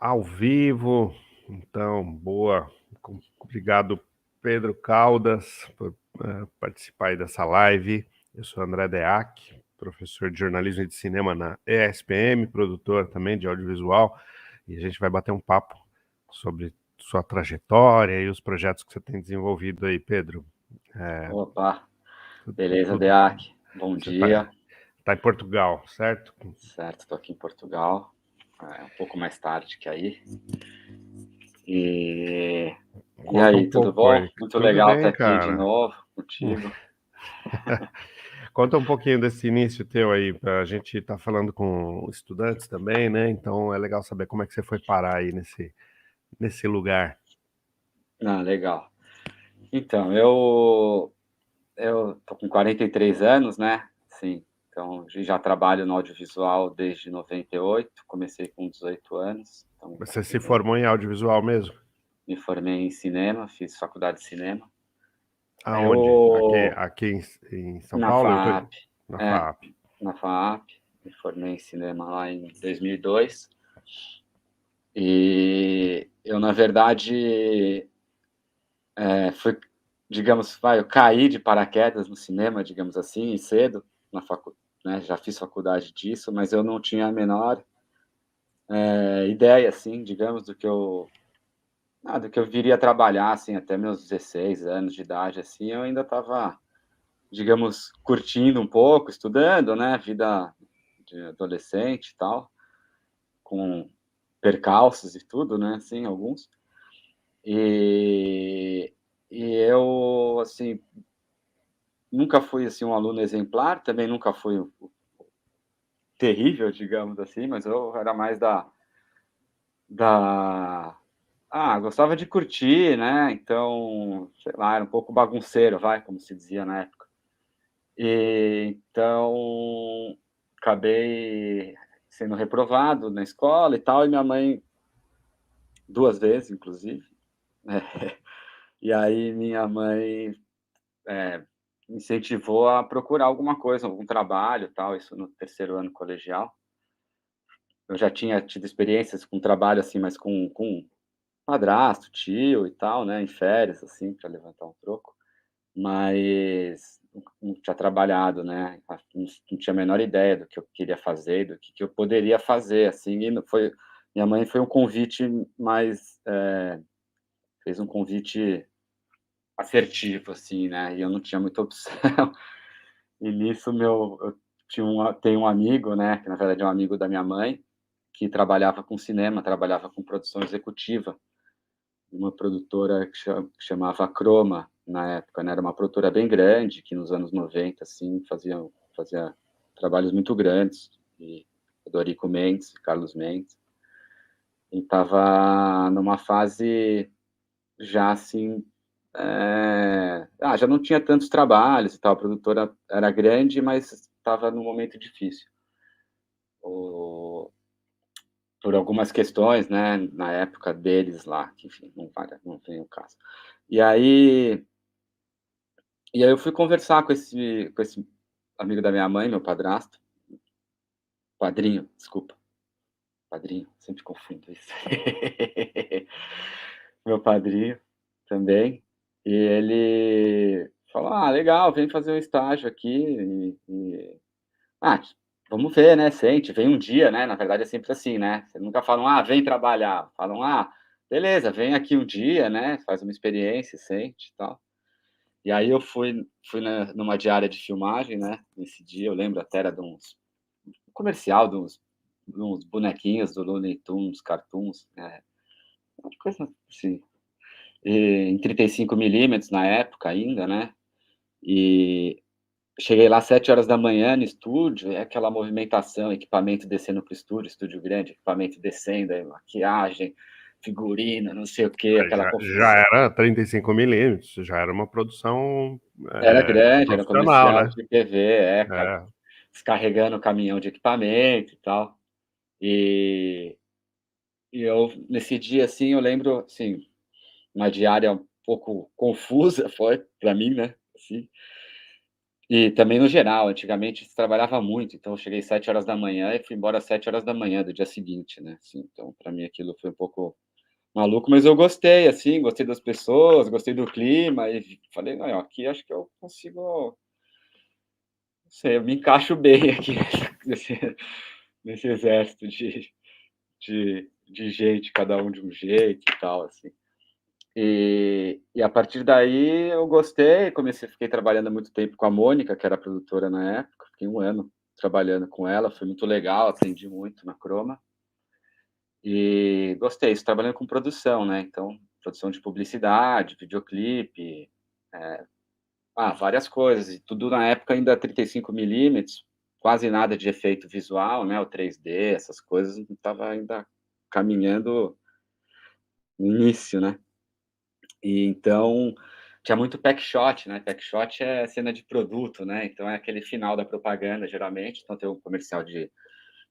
Ao vivo. Então, boa. Obrigado, Pedro Caldas, por participar aí dessa live. Eu sou André Deac, professor de jornalismo e de cinema na ESPM, produtor também de audiovisual, e a gente vai bater um papo sobre sua trajetória e os projetos que você tem desenvolvido aí, Pedro. Opa, beleza, Deac? Bom Você dia. tá em Portugal, certo? Certo, estou aqui em Portugal, um pouco mais tarde que aí. E Conta um aí, tudo pouco bom? aí. Muito Tudo legal estar bem, aqui de cara? novo contigo. Conta um pouquinho desse início teu aí. A gente está falando com estudantes também, né? Então é legal saber como é que você foi parar aí nesse lugar. Ah, legal. Então, eu tô com 43 anos, né? Sim, então já trabalho no audiovisual desde 98, comecei com 18 anos. Então, Você se formou em audiovisual mesmo? me formei em cinema, fiz faculdade de cinema. Aonde? Aqui, Eu, aqui em São na Paulo? FAAP, Na é, FAAP. na FAAP, me formei em cinema lá em 2002. E eu, na verdade, fui, digamos, eu caí de paraquedas no cinema, digamos assim, cedo, na né, já fiz faculdade disso, mas eu não tinha a menor ideia, assim, digamos, do que eu viria a trabalhar, assim, até meus 16 anos de idade, assim, eu ainda estava, digamos, curtindo um pouco, estudando, né, vida de adolescente e tal, com percalços e tudo, né, assim, alguns. E, e eu, assim, nunca fui, assim, um aluno exemplar, também nunca fui terrível, digamos assim, mas eu era mais da... gostava de curtir, né? Então, sei lá, era um pouco bagunceiro, como se dizia na época. E, então, acabei sendo reprovado na escola e tal, e minha mãe, 2 vezes, inclusive, né? E aí minha mãe me incentivou a procurar alguma coisa, algum trabalho, tal, isso no terceiro ano colegial. Eu já tinha tido experiências com trabalho, assim, mas com padrasto, tio e tal, né, em férias, assim, para levantar um troco, mas não tinha trabalhado, né, não tinha a menor ideia do que eu queria fazer, do que eu poderia fazer, assim, e não foi minha mãe foi um convite mais, fez um convite assertivo, assim, né, e eu não tinha muita opção. E nisso eu tenho um amigo, né, que na verdade é um amigo da minha mãe, que trabalhava com cinema, trabalhava com produção executiva, uma produtora que chamava Croma, na época, né, era uma produtora bem grande, que nos anos 90, assim, fazia trabalhos muito grandes, e Dorico Mendes, Carlos Mendes, e estava numa fase já, assim, já não tinha tantos trabalhos e tal, a produtora era grande, mas estava num momento difícil. Por algumas questões, né, na época deles lá, que, enfim, não vem o caso. E aí, eu fui conversar com esse amigo da minha mãe, meu padrasto, padrinho, desculpa, padrinho, sempre confundo isso. Meu padrinho também, e ele falou: "Ah, legal, vem fazer um estágio aqui ah, vamos ver, né, sente, vem um dia, né", na verdade é sempre assim, né, você nunca falam: "Ah, vem trabalhar", falam: "Ah, beleza, vem aqui um dia, né, faz uma experiência, sente e tal". E aí eu fui numa diária de filmagem, né, nesse dia, eu lembro até era de um comercial de uns bonequinhos do Looney Tunes, cartoons, uma coisa assim, em 35 mm na época ainda, né, e cheguei lá 7 horas da manhã no estúdio, é aquela movimentação, equipamento descendo para o estúdio grande, equipamento descendo, aí maquiagem, figurino, não sei o quê, aquela Já confusão. era 35 milímetros, já era uma produção Era grande, era um profissional, comercial né? de TV, É. descarregando o caminhão de equipamento e tal. E eu, nesse dia, assim, eu lembro, assim, uma diária um pouco confusa foi para mim, né, assim. E também no geral, antigamente se trabalhava muito, então eu cheguei 7 horas da manhã e fui embora às 7 horas da manhã do dia seguinte, né, assim, então para mim aquilo foi um pouco maluco, mas eu gostei, assim, gostei das pessoas, gostei do clima e falei: "Não, aqui acho que eu consigo, não sei, eu me encaixo bem aqui nesse nesse exército de gente, cada um de um jeito e tal, assim". E a partir daí eu gostei, fiquei trabalhando há muito tempo com a Mônica, que era a produtora na época, fiquei 1 ano trabalhando com ela, foi muito legal, aprendi muito na Croma, e gostei, isso trabalhando com produção, né, então, produção de publicidade, videoclipe, várias coisas, e tudo na época ainda 35 milímetros, quase nada de efeito visual, né, o 3D, essas coisas, não estava ainda caminhando no início, né. E então, tinha muito pack shot, né, pack shot é cena de produto, né, então é aquele final da propaganda geralmente, então tem um comercial de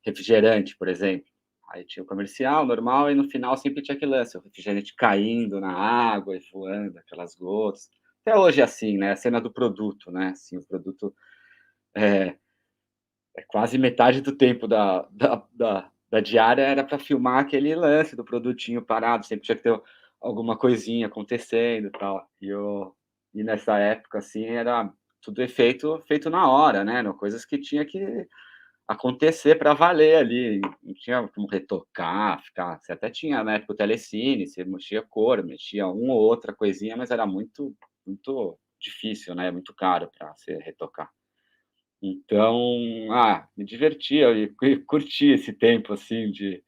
refrigerante, por exemplo, aí tinha o comercial normal e no final sempre tinha aquele lance, o refrigerante caindo na água e voando, aquelas gotas. Até hoje é assim, né, a cena do produto, né, assim, o produto é é quase metade do tempo da diária era para filmar aquele lance do produtinho parado, sempre tinha que ter alguma coisinha acontecendo e tal. E nessa época, assim, era tudo feito na hora, né, eram coisas que tinha que acontecer para valer ali, não tinha como retocar, ficar você até tinha na época o telecine, você mexia cor, mexia uma ou outra coisinha, mas era muito difícil, né, muito caro para você retocar. Então, me divertia e curti esse tempo, assim, de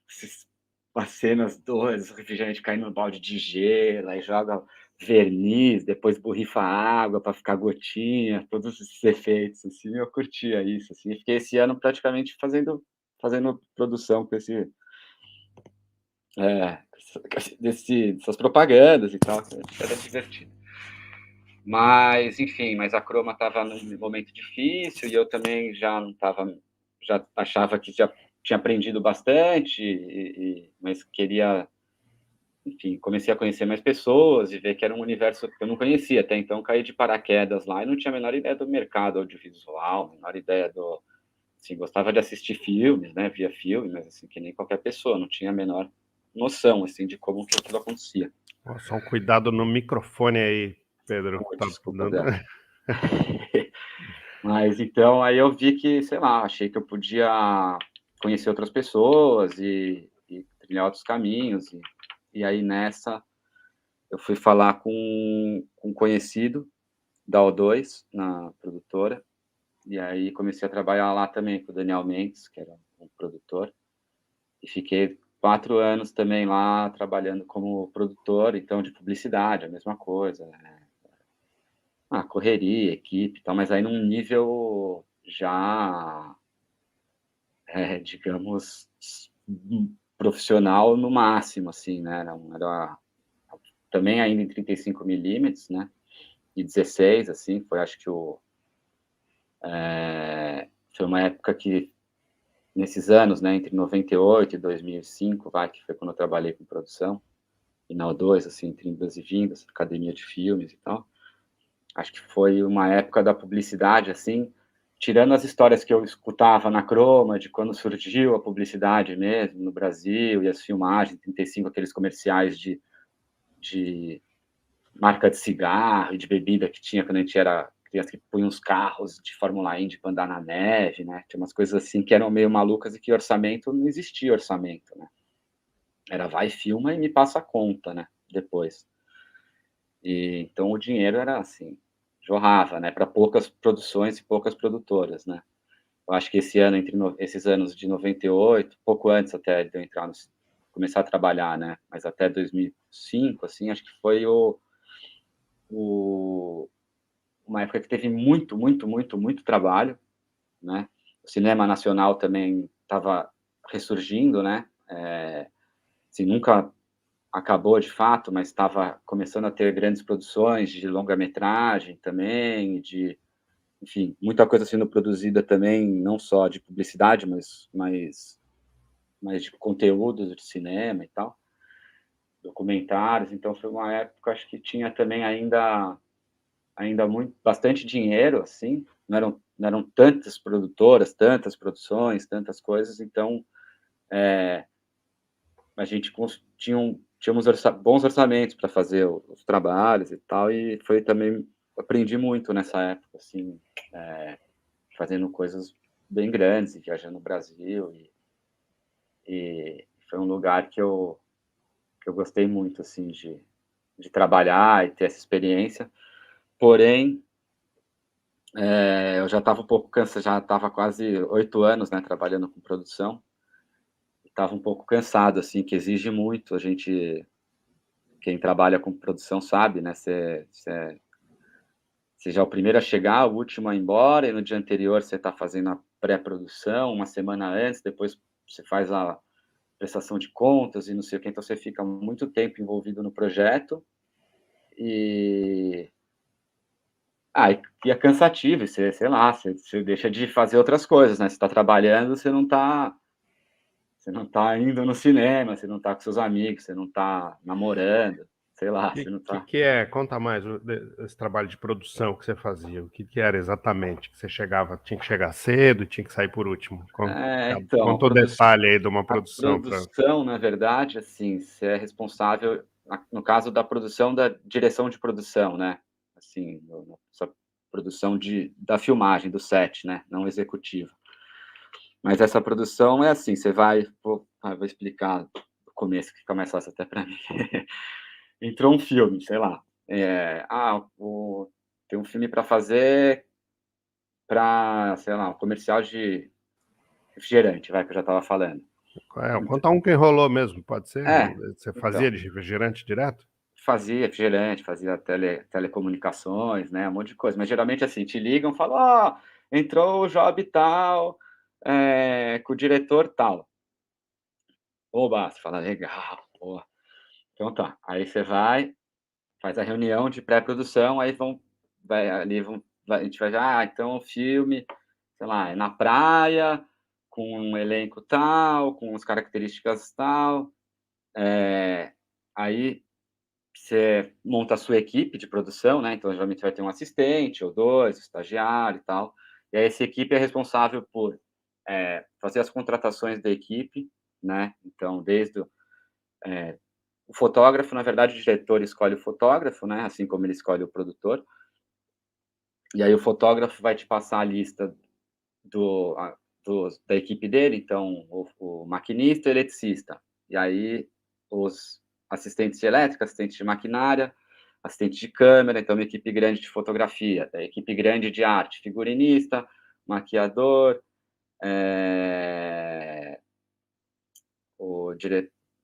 esses as cenas doidas, o refrigerante caindo no balde de gelo, aí joga verniz, depois borrifa água para ficar gotinha, todos esses efeitos, assim, eu curtia isso, assim, e fiquei esse ano praticamente fazendo produção com esse dessas propagandas e tal, que era divertido. Mas, enfim, mas a Croma estava num momento difícil e eu também já não estava, já achava que já tinha aprendido bastante mas queria, enfim, comecei a conhecer mais pessoas e ver que era um universo que eu não conhecia até então, caí de paraquedas lá e não tinha a menor ideia do mercado audiovisual, a menor ideia do, assim, gostava de assistir filmes, né, via filme, mas assim, que nem qualquer pessoa, não tinha a menor noção, assim, de como que aquilo acontecia. Ó, só um cuidado no microfone aí, Pedro. Oh, Tá desculpa, dando. Zé. Mas então aí eu vi que, sei lá, achei que eu podia conhecer outras pessoas e trilhar outros caminhos. E aí nessa eu fui falar com um conhecido da O2, na produtora, e aí comecei a trabalhar lá também com o Daniel Mendes, que era um produtor, e fiquei 4 anos também lá trabalhando como produtor, então de publicidade, a mesma coisa, né. Correria, equipe e tal, mas aí num nível já digamos, profissional no máximo, assim, né, era também ainda em 35 milímetros, né, e 16, assim, foi acho que foi uma época que, nesses anos, né, entre 98 e 2005, vai, que foi quando eu trabalhei com produção, e na O2, assim, entre indas e vindas, academia de filmes e tal, acho que foi uma época da publicidade, assim, tirando as histórias que eu escutava na Croma, de quando surgiu a publicidade mesmo no Brasil, e as filmagens, 35, aqueles comerciais de marca de cigarro e de bebida que tinha quando a gente era criança, que punha uns carros de Fórmula Indy para andar na neve, né, tinha umas coisas assim que eram meio malucas e que orçamento não existia orçamento, né. Era vai, filma e me passa a conta, né, depois. E então o dinheiro era assim, jorrava, né, para poucas produções e poucas produtoras, né. Eu acho que esse ano esses anos de 98, pouco antes até de eu entrar no começar a trabalhar, né, mas até 2005, assim, acho que foi o uma época que teve muito, muito, muito, muito trabalho, né. O cinema nacional também estava ressurgindo, né, assim, nunca acabou de fato, mas estava começando a ter grandes produções de longa-metragem também, de, enfim, muita coisa sendo produzida também, não só de publicidade, mas de conteúdos de cinema e tal, documentários. Então foi uma época, acho que tinha também ainda ainda bastante dinheiro, assim, não eram tantas produtoras, tantas produções, tantas coisas, então a gente tínhamos bons orçamentos para fazer os trabalhos e tal, e foi também, aprendi muito nessa época, assim, fazendo coisas bem grandes, viajando no Brasil, e foi um lugar que eu gostei muito, assim, de trabalhar e ter essa experiência, porém, eu já estava um pouco cansado, já estava quase 8 anos, né, trabalhando com produção, estava um pouco cansado, assim, que exige muito, quem trabalha com produção sabe, né, você já é o primeiro a chegar, o último a ir embora, e no dia anterior você está fazendo a pré-produção, uma semana antes, depois você faz a prestação de contas e não sei o que, então você fica muito tempo envolvido no projeto, e e é cansativo, você, sei lá, você deixa de fazer outras coisas, né? Você está trabalhando, você não tá indo no cinema, você não tá com seus amigos, você não tá namorando, sei lá, você não tá. Que é? Conta mais esse trabalho de produção que você fazia. O que era exatamente? Que você chegava, tinha que chegar cedo, tinha que sair por último. Então, Conta o detalhe aí de uma a produção para. produção, na verdade, assim, você é responsável, no caso da produção, da direção de produção, né? Assim, essa produção da filmagem, do set, né? Não executiva. Mas essa produção é assim, você vai, vou explicar do começo, que fica mais fácil até para mim. Entrou um filme, sei lá, tem um filme para fazer para, sei lá, um comercial de refrigerante, vai, que eu já estava falando. Conta um que enrolou mesmo, pode ser? É, Você fazia então, de refrigerante direto? fazia refrigerante, fazia telecomunicações, né, um monte de coisa, mas geralmente, assim, te ligam, falam: "Ó, entrou o job tal, com o diretor tal". Oba, você fala: "Legal, boa". Então tá, aí você vai, faz a reunião de pré-produção, aí a gente vai, então o filme, sei lá, é na praia, com um elenco tal, com as características tal, aí você monta a sua equipe de produção, né, então geralmente vai ter um assistente ou 2, estagiário e tal, e aí essa equipe é responsável por, fazer as contratações da equipe, né, então desde o fotógrafo, na verdade, o diretor escolhe o fotógrafo, né, assim como ele escolhe o produtor, e aí o fotógrafo vai te passar a lista do a da equipe dele, então o maquinista e o eletricista. E aí os assistentes de elétrica, assistentes de maquinária, assistente de câmera, então uma equipe grande de fotografia, equipe grande de arte, figurinista, maquiador, o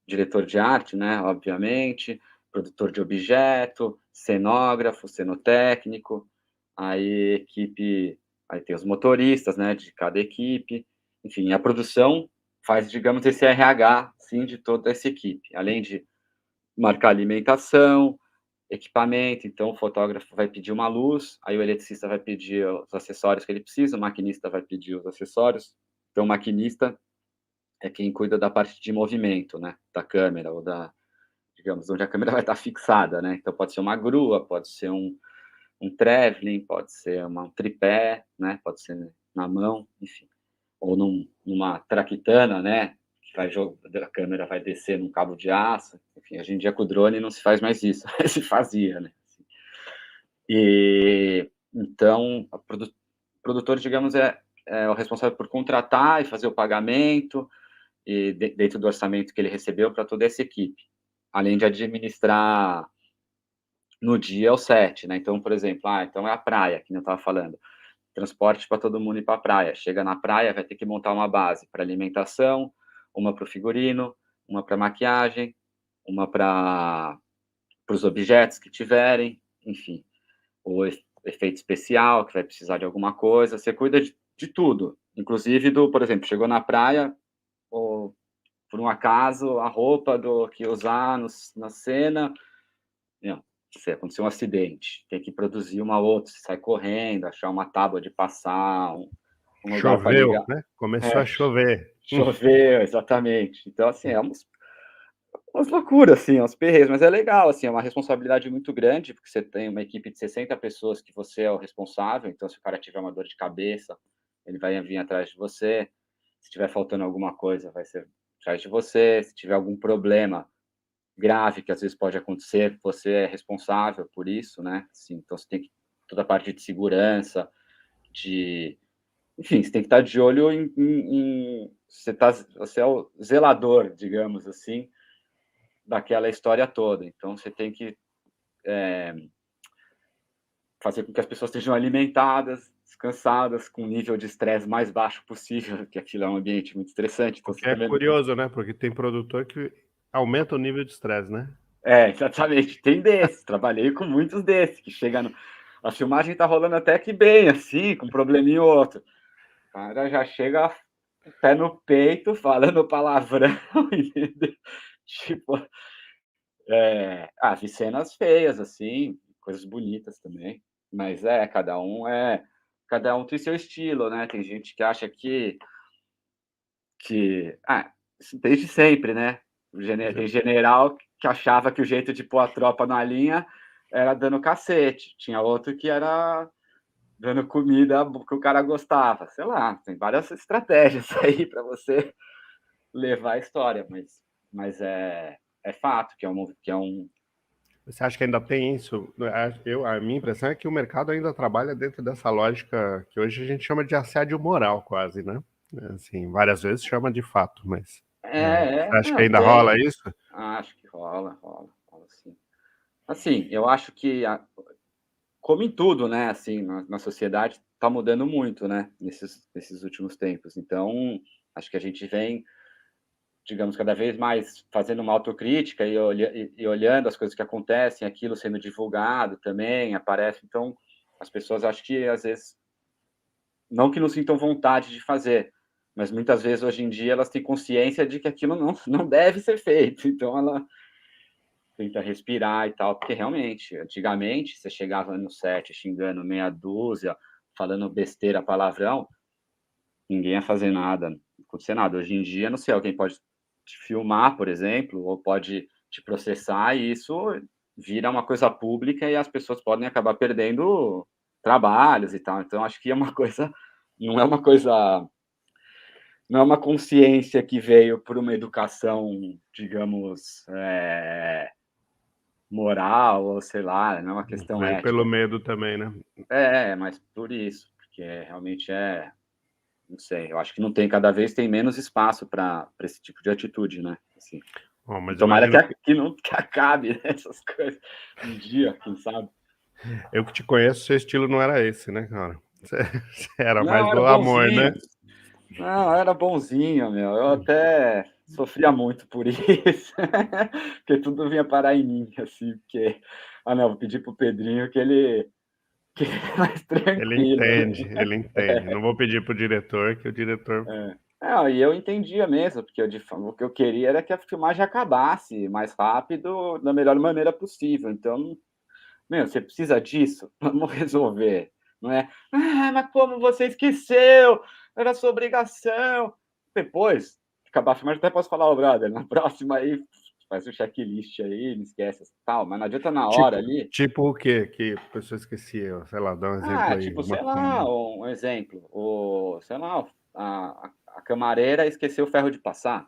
diretor de arte, né, obviamente, produtor de objeto, cenógrafo, cenotécnico, aí equipe, aí tem os motoristas, né, de cada equipe, enfim, a produção faz, digamos, esse RH, sim, de toda essa equipe, além de marcar alimentação, equipamento, então o fotógrafo vai pedir uma luz, aí o eletricista vai pedir os acessórios que ele precisa, o maquinista vai pedir os acessórios, então o maquinista é quem cuida da parte de movimento, né, da câmera ou digamos, onde a câmera vai estar fixada, né, então pode ser uma grua, pode ser um traveling, pode ser um tripé, né, pode ser na mão, enfim, ou numa traquitana, né, que a câmera vai descer num cabo de aço, enfim, hoje em dia com o drone não se faz mais isso, se fazia, né. E, então, produtor, digamos, é o responsável por contratar e fazer o pagamento, e dentro do orçamento que ele recebeu para toda essa equipe, além de administrar no dia o set, né. Então, por exemplo, então é a praia, que nem eu estava falando, transporte para todo mundo ir para a praia. Chega na praia, vai ter que montar uma base para alimentação, uma para o figurino, uma para maquiagem, uma para os objetos que tiverem, enfim, o efeito especial, que vai precisar de alguma coisa, você cuida de tudo, inclusive por exemplo, chegou na praia, ou por um acaso, a roupa que usar na cena, meu, se acontecer um acidente, tem que produzir uma outra, você sai correndo, achar uma tábua de passar, um lugar para Choveu, ligar. né? Começou a É, chover. choveu, exatamente. Então, assim, umas loucuras, assim, uns perreios, mas é legal, assim, é uma responsabilidade muito grande, porque você tem uma equipe de 60 pessoas que você é o responsável, então se o cara tiver uma dor de cabeça, ele vai vir atrás de você, se tiver faltando alguma coisa, vai ser atrás de você, se tiver algum problema grave, que às vezes pode acontecer, você é responsável por isso, né, assim, então você tem que toda a parte de segurança, de enfim, você tem que estar de olho você é o zelador, digamos assim, daquela história toda. Então você tem que fazer com que as pessoas estejam alimentadas, descansadas, com um nível de estresse mais baixo possível, que aquilo é um ambiente muito estressante. O Então você que é também. curioso, né? Porque tem produtor que aumenta o nível de estresse, né? É, exatamente. Tem desses. Trabalhei com muitos desses, que chega no. A filmagem tá rolando até que bem, assim, com um probleminha ou outro. O cara já chega pé no peito, falando palavrão, entendeu? Tipo, vi cenas feias, assim, coisas bonitas também, mas cada um tem seu estilo, né, tem gente que acha isso desde sempre, né, tem general que achava que o jeito de pôr a tropa na linha era dando cacete, tinha outro que era dando comida que o cara gostava, sei lá, tem várias estratégias aí para você levar a história, mas é fato que é um Você acha que ainda tem isso? A minha impressão é que o mercado ainda trabalha dentro dessa lógica que hoje a gente chama de assédio moral, quase, né? Assim, várias vezes chama de fato, mas você acha que não, ainda rola tem. isso? Acho que rola sim. Assim, eu acho que como em tudo, né, assim, na sociedade está mudando muito, né, nesses últimos tempos. Então, acho que a gente vem, digamos, cada vez mais fazendo uma autocrítica e olhando as coisas que acontecem, aquilo sendo divulgado também, aparece. Então, as pessoas acho que às vezes não que não sintam vontade de fazer, mas muitas vezes hoje em dia elas têm consciência de que aquilo não deve ser feito. Então ela tenta respirar e tal, porque realmente, antigamente, você chegava no set xingando meia dúzia, falando besteira, palavrão, ninguém ia fazer nada, não acontecia nada. Hoje em dia, não sei, alguém pode te filmar, por exemplo, ou pode te processar, e isso vira uma coisa pública e as pessoas podem acabar perdendo trabalhos e tal. Então, acho que é uma coisa, não é uma coisa, não é uma consciência que veio por uma educação, digamos, moral ou sei lá, não é uma questão Veio pelo ética. medo também, né? Mas por isso, porque realmente não sei, eu acho que não tem, cada vez tem menos espaço para esse tipo de atitude, né? Assim, Bom, e mas tomara imagino que que não que acabe né, essas coisas um dia, quem sabe. eu que te conheço, seu estilo não era esse, né, cara? Você era mais Não, era do amor, bonzinho. né? Não, era bonzinho, meu. Eu até sofria muito por isso, porque tudo vinha parar em mim, assim, porque não, vou pedir pro Pedrinho que ele é mais Ele tranquilo, né? entende, ele entende. Não vou pedir pro diretor, que o diretor. Não, e eu entendia mesmo, porque o que eu queria era que a filmagem acabasse mais rápido, da melhor maneira possível. Então, meu, você precisa disso? Vamos resolver, não é? Ah, mas como você esqueceu? Era sua obrigação. Depois, acabar a filmagem, até posso falar, ô, brother, na próxima aí, faz o checklist aí, não esquece, tal, mas não adianta na hora Tipo, ali. tipo o quê? Que a pessoa esquecia? Sei lá, dá um exemplo aí. Tipo, sei lá, um exemplo, sei lá, a camareira esqueceu o ferro de passar.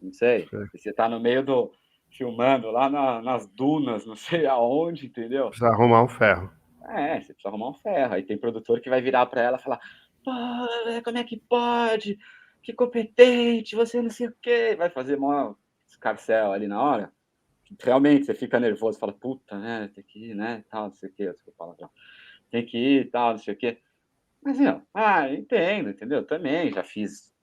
Não sei. Você tá no meio do filmando lá nas dunas, não sei aonde, entendeu? Precisa arrumar um ferro. Você precisa arrumar um ferro. Aí tem produtor que vai virar para ela e falar: "Pô, como é que pode? Que competente, você não sei o quê". Vai fazer maior escarcéu ali na hora. Realmente você fica nervoso, fala: "Puta, né, tem que ir, né, tal, não sei o quê", desculpa o palavrão. Tem que ir, tal, não sei o quê. Mas, meu, entendo, entendeu? Também já fiz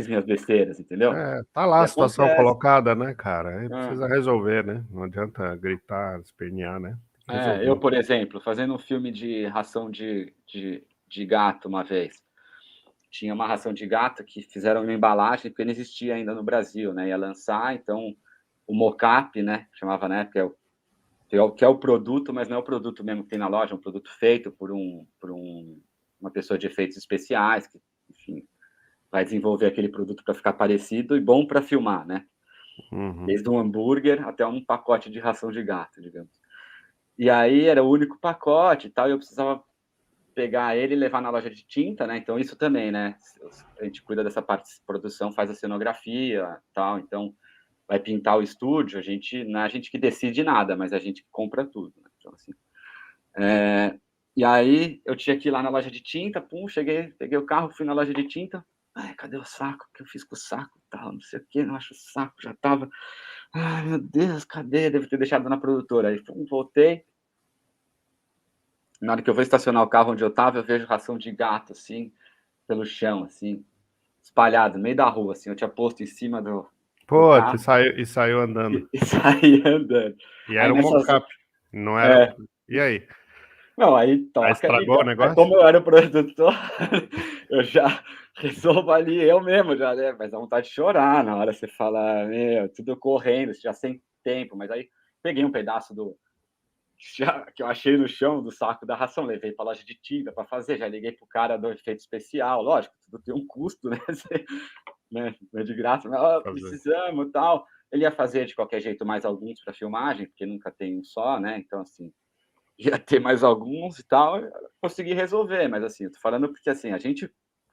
minhas besteiras, entendeu? É, tá lá E a situação acontece. colocada, né, cara? Aí Hã. precisa resolver, né? Não adianta gritar, espernear, né? Tem que Eu, resolver. por exemplo, fazendo um filme de ração de gato uma vez, tinha uma ração de gato que fizeram uma embalagem, porque não existia ainda no Brasil, né, ia lançar, então o mocap, né, chamava na época, que é o produto, mas não é o produto mesmo que tem na loja, é um produto feito por uma pessoa de efeitos especiais, que, enfim, vai desenvolver aquele produto para ficar parecido e bom para filmar, né. Uhum. Desde um hambúrguer até um pacote de ração de gato, digamos. E aí era o único pacote e tal, e eu precisava pegar ele e levar na loja de tinta, né? Então isso também, né? A gente cuida dessa parte de produção, faz a cenografia, tal. Então vai pintar o estúdio, não é a gente que decide nada, mas a gente que compra tudo. Né? Então assim, e aí eu tinha que ir lá na loja de tinta, pum, cheguei, peguei o carro, fui na loja de tinta. Ai, cadê o saco? O que eu fiz com o saco? Tal, não sei o que, não acho o saco, já tava. Ai, meu Deus, cadê? Devo ter deixado na produtora. Aí voltei. Na hora que eu vou estacionar o carro onde eu tava, eu vejo ração de gato, assim, pelo chão, assim, espalhado no meio da rua, assim. Eu tinha posto em cima do Pô, carro e saiu andando. e saí andando. E Aí era um nessas. mocap, não era. É, E aí? não, aí Aí toca estragou o ligar. Aí, negócio? como eu era o produtor, eu já resolvo ali eu mesmo, já, né? Mas dá vontade de chorar na hora você fala, meu, tudo correndo, já sem tempo. Mas aí peguei um pedaço que eu achei no chão do saco da ração, levei para a loja de tinta para fazer, já liguei pro cara do efeito especial, lógico, tudo tem um custo, né? Né? Não é de graça, mas Fazer. precisamos tal. Ele ia fazer de qualquer jeito mais alguns para filmagem, porque nunca tem um só, né? Então, assim, ia ter mais alguns e tal, consegui resolver, mas assim, eu tô falando porque assim,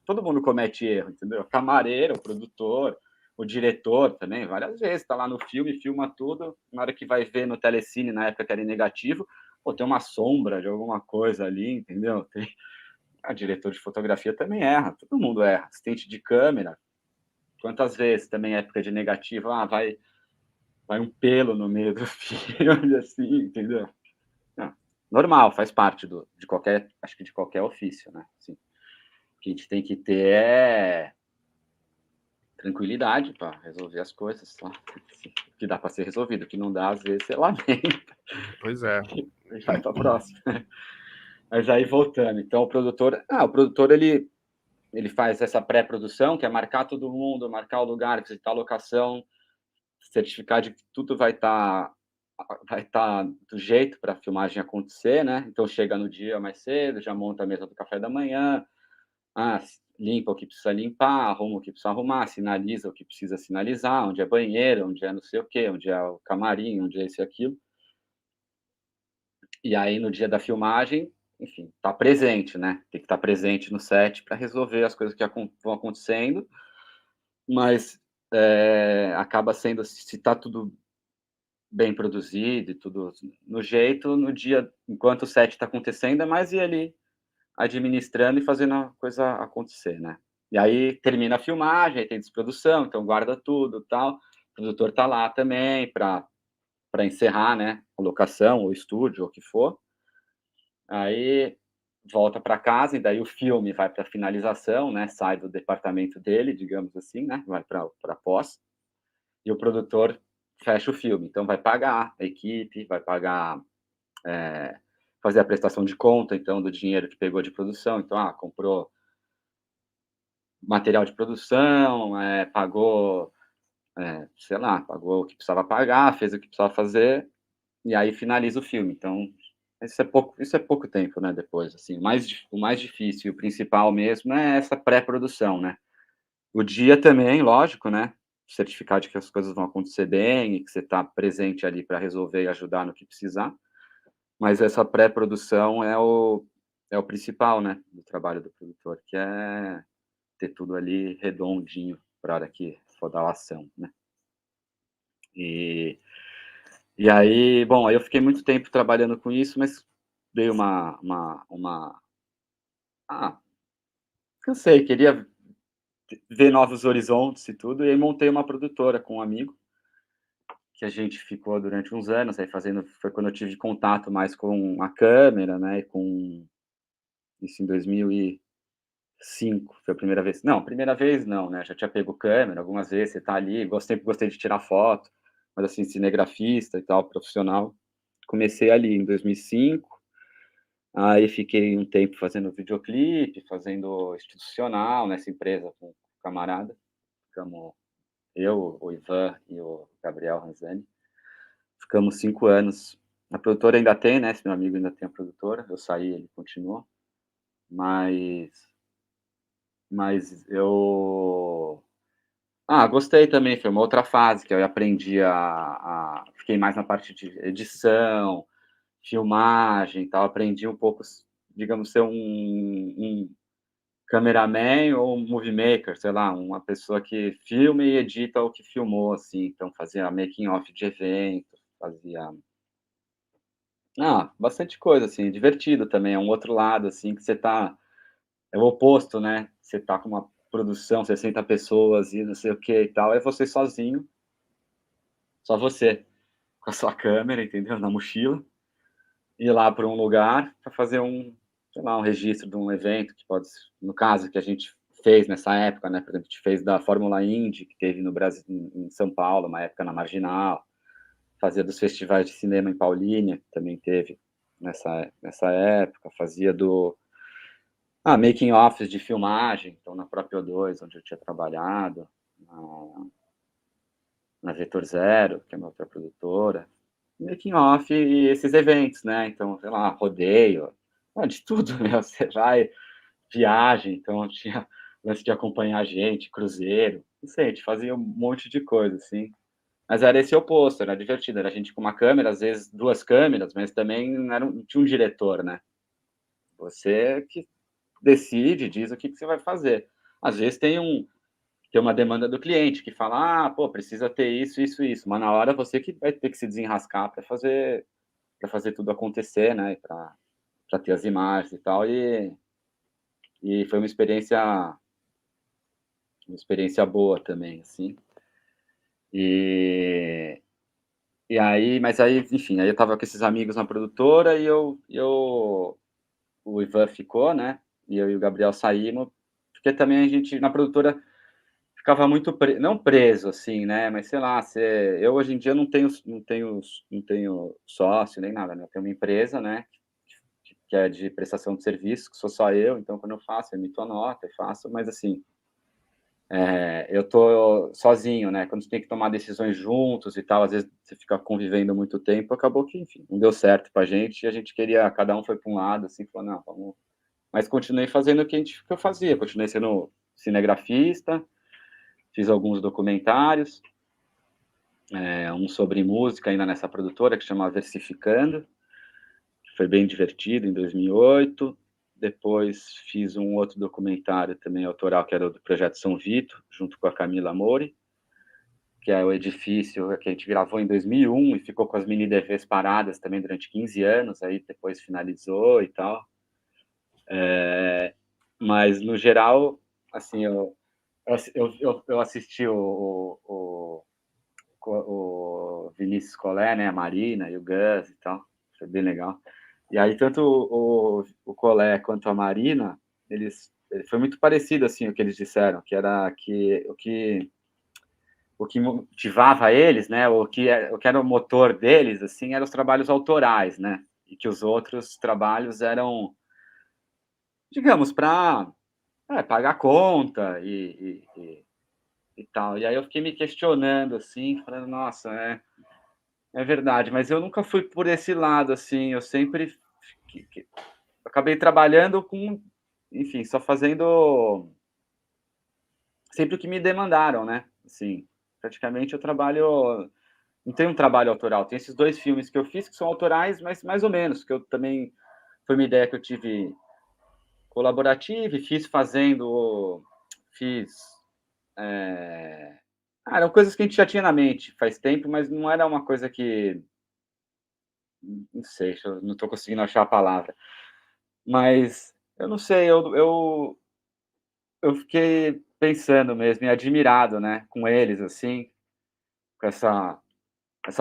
todo mundo comete erro, entendeu? O camareiro, o produtor, o diretor também, várias vezes, tá lá no filme, filma tudo, na hora que vai ver no telecine, na época que era em negativo, pô, tem uma sombra de alguma coisa ali, entendeu? Diretor de fotografia também erra, todo mundo erra, assistente de câmera, quantas vezes também época de negativo, vai um pelo no meio do filme, assim, entendeu? Não, normal, faz parte de qualquer, acho que de qualquer ofício, né? Assim, o que a gente tem que ter é tranquilidade para resolver as coisas, tá? Assim, o que dá para ser resolvido, o que não dá, às vezes, você lamenta Pois é. e vai para a próxima. Mas aí, voltando, então o produtor ele faz essa pré-produção, que é marcar todo mundo, marcar o lugar, visitar a locação, certificar de que tudo vai estar do jeito para a filmagem acontecer, né? Então chega no dia mais cedo, já monta a mesa do café da manhã, limpa o que precisa limpar, arruma o que precisa arrumar, sinaliza o que precisa sinalizar, onde é banheiro, onde é não sei o quê, onde é o camarim, onde é isso e aquilo. E aí no dia da filmagem, enfim, tá presente, né? Tem que estar presente no set para resolver as coisas que vão acontecendo, mas acaba sendo, se tá tudo bem produzido e tudo no jeito, no dia, enquanto o set está acontecendo, é mais ir ali administrando e fazendo a coisa acontecer, né? E aí termina a filmagem, aí tem desprodução, então guarda tudo, tal. O produtor tá lá também para encerrar, né? A locação, o estúdio, ou o que for. Aí volta para casa e daí o filme vai para finalização, né? Sai do departamento dele, digamos assim, né? Vai para pós. E o produtor fecha o filme. Então vai pagar a equipe, vai pagar, fazer a prestação de conta, então, do dinheiro que pegou de produção. Então, comprou material de produção, pagou, sei lá, pagou o que precisava pagar, fez o que precisava fazer, e aí finaliza o filme. Então, isso é pouco tempo, né, depois, assim. O mais difícil e o principal mesmo é essa pré-produção, né. O dia também, lógico, né, certificar de que as coisas vão acontecer bem e que você está presente ali para resolver e ajudar no que precisar, mas essa pré-produção é o principal, né, do trabalho do produtor, que é ter tudo ali redondinho para a hora que for dar a ação, né. E aí, bom, aí eu fiquei muito tempo trabalhando com isso, mas veio uma ah, cansei, queria ver novos horizontes e tudo, e aí montei uma produtora com um amigo, que a gente ficou durante uns anos aí fazendo, foi quando eu tive contato mais com a câmera, né, e com isso em 2005, foi a primeira vez, não, primeira vez não, né, já tinha pego câmera algumas vezes, você tá ali, sempre gostei de tirar foto, mas assim, cinegrafista e tal, profissional. Comecei ali em 2005, aí fiquei um tempo fazendo videoclipe, fazendo institucional nessa empresa com um camarada, ficamos eu, o Ivan e o Gabriel Ranzani, ficamos 5 anos. A produtora ainda tem, né, esse meu amigo ainda tem a produtora, eu saí, ele continuou, mas eu Gostei também, foi uma outra fase que eu aprendi fiquei mais na parte de edição, filmagem e tal, aprendi um pouco, digamos, ser um cameraman ou um movie maker, sei lá, uma pessoa que filma e edita o que filmou, assim, então fazia making off de evento, fazia bastante coisa, assim, divertido também, é um outro lado, assim, que você tá é o oposto, né, você tá com uma produção, 60 pessoas e não sei o que e tal, é você sozinho, só você, com a sua câmera, entendeu, na mochila, ir lá para um lugar para fazer sei lá, um registro de um evento que pode no caso que a gente fez nessa época, né, por exemplo, a gente fez da Fórmula Indy, que teve no Brasil em São Paulo, uma época na Marginal, fazia dos festivais de cinema em Paulínia, que também teve nessa época, fazia making offs de filmagem, então na própria O2, onde eu tinha trabalhado, na Vetor Zero, que é uma outra produtora, making off e esses eventos, né? Então, sei lá, rodeio, de tudo, né? Você vai, viagem, então tinha lance de acompanhar a gente, cruzeiro, não sei, a gente fazia um monte de coisa, assim. Mas era esse oposto, era divertido, era a gente com uma câmera, às vezes 2 câmeras, mas também não tinha um diretor, né? Você que decide, diz o que você vai fazer. Às vezes tem uma demanda do cliente que fala, pô, precisa ter isso, isso, isso, mas na hora você que vai ter que se desenrascar para fazer tudo acontecer, né, para ter as imagens e tal, e foi uma experiência boa também, assim. E, mas aí, enfim, aí eu tava com esses amigos na produtora e o Ivan ficou, né, e eu e o Gabriel saímos, porque também a gente, na produtora, ficava muito não preso, assim, né, mas sei lá, eu hoje em dia não tenho sócio nem nada, né, eu tenho uma empresa, né, que é de prestação de serviço, que sou só eu, então quando eu faço, eu emito a nota e faço, mas assim, eu tô sozinho, né, quando você tem que tomar decisões juntos e tal, às vezes você fica convivendo muito tempo, acabou que, enfim, não deu certo pra gente, e a gente queria, cada um foi para um lado, assim, falou, não, vamos... Mas continuei fazendo que eu fazia, continuei sendo cinegrafista, fiz alguns documentários, um sobre música ainda nessa produtora, que chama Versificando, que foi bem divertido, em 2008. Depois fiz um outro documentário também autoral, que era do Projeto São Vito, junto com a Camila Mori, que é o edifício que a gente gravou em 2001 e ficou com as mini DVs paradas também durante 15 anos, aí depois finalizou e tal. Mas, no geral, assim, eu assisti o Vinícius Collet, né, a Marina e o Gus e tal, foi bem legal. E aí, tanto o Collet quanto a Marina, foi muito parecido, assim, o que eles disseram, que era que o que motivava eles, né, o que era o motor deles, assim, eram os trabalhos autorais, né, e que os outros trabalhos eram, digamos, para pagar a conta e tal. E aí eu fiquei me questionando, assim, falando, nossa, é verdade, mas eu nunca fui por esse lado, assim, eu sempre acabei trabalhando com, enfim, só fazendo sempre o que me demandaram, né? Assim, praticamente eu trabalho, não tenho um trabalho autoral, tem esses 2 filmes que eu fiz que são autorais, mas mais ou menos, que eu também, foi uma ideia que eu tive colaborativa e fiz, eram coisas que a gente já tinha na mente faz tempo, mas não era uma coisa que, não sei, eu não estou conseguindo achar a palavra. Mas eu não sei, eu fiquei pensando mesmo e admirado, né, com eles, assim, com essa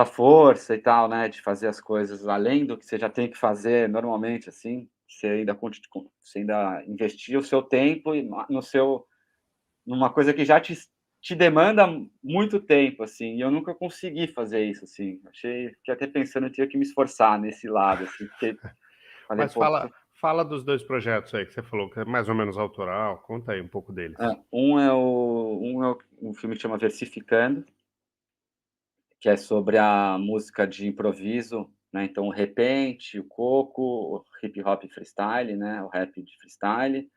força e tal, né, de fazer as coisas além do que você já tem que fazer normalmente, assim, você ainda investir o seu tempo e numa coisa que já te demanda muito tempo, assim, e eu nunca consegui fazer isso, assim. Fiquei até pensando, eu tinha que me esforçar nesse lado, assim, porque falei: Mas "Pô, fala dos 2 projetos aí que você falou, que é mais ou menos autoral, conta aí um pouco deles. um filme que chama Versificando, que é sobre a música de improviso, né, então o repente, o coco, o hip hop freestyle, né, o rap de freestyle.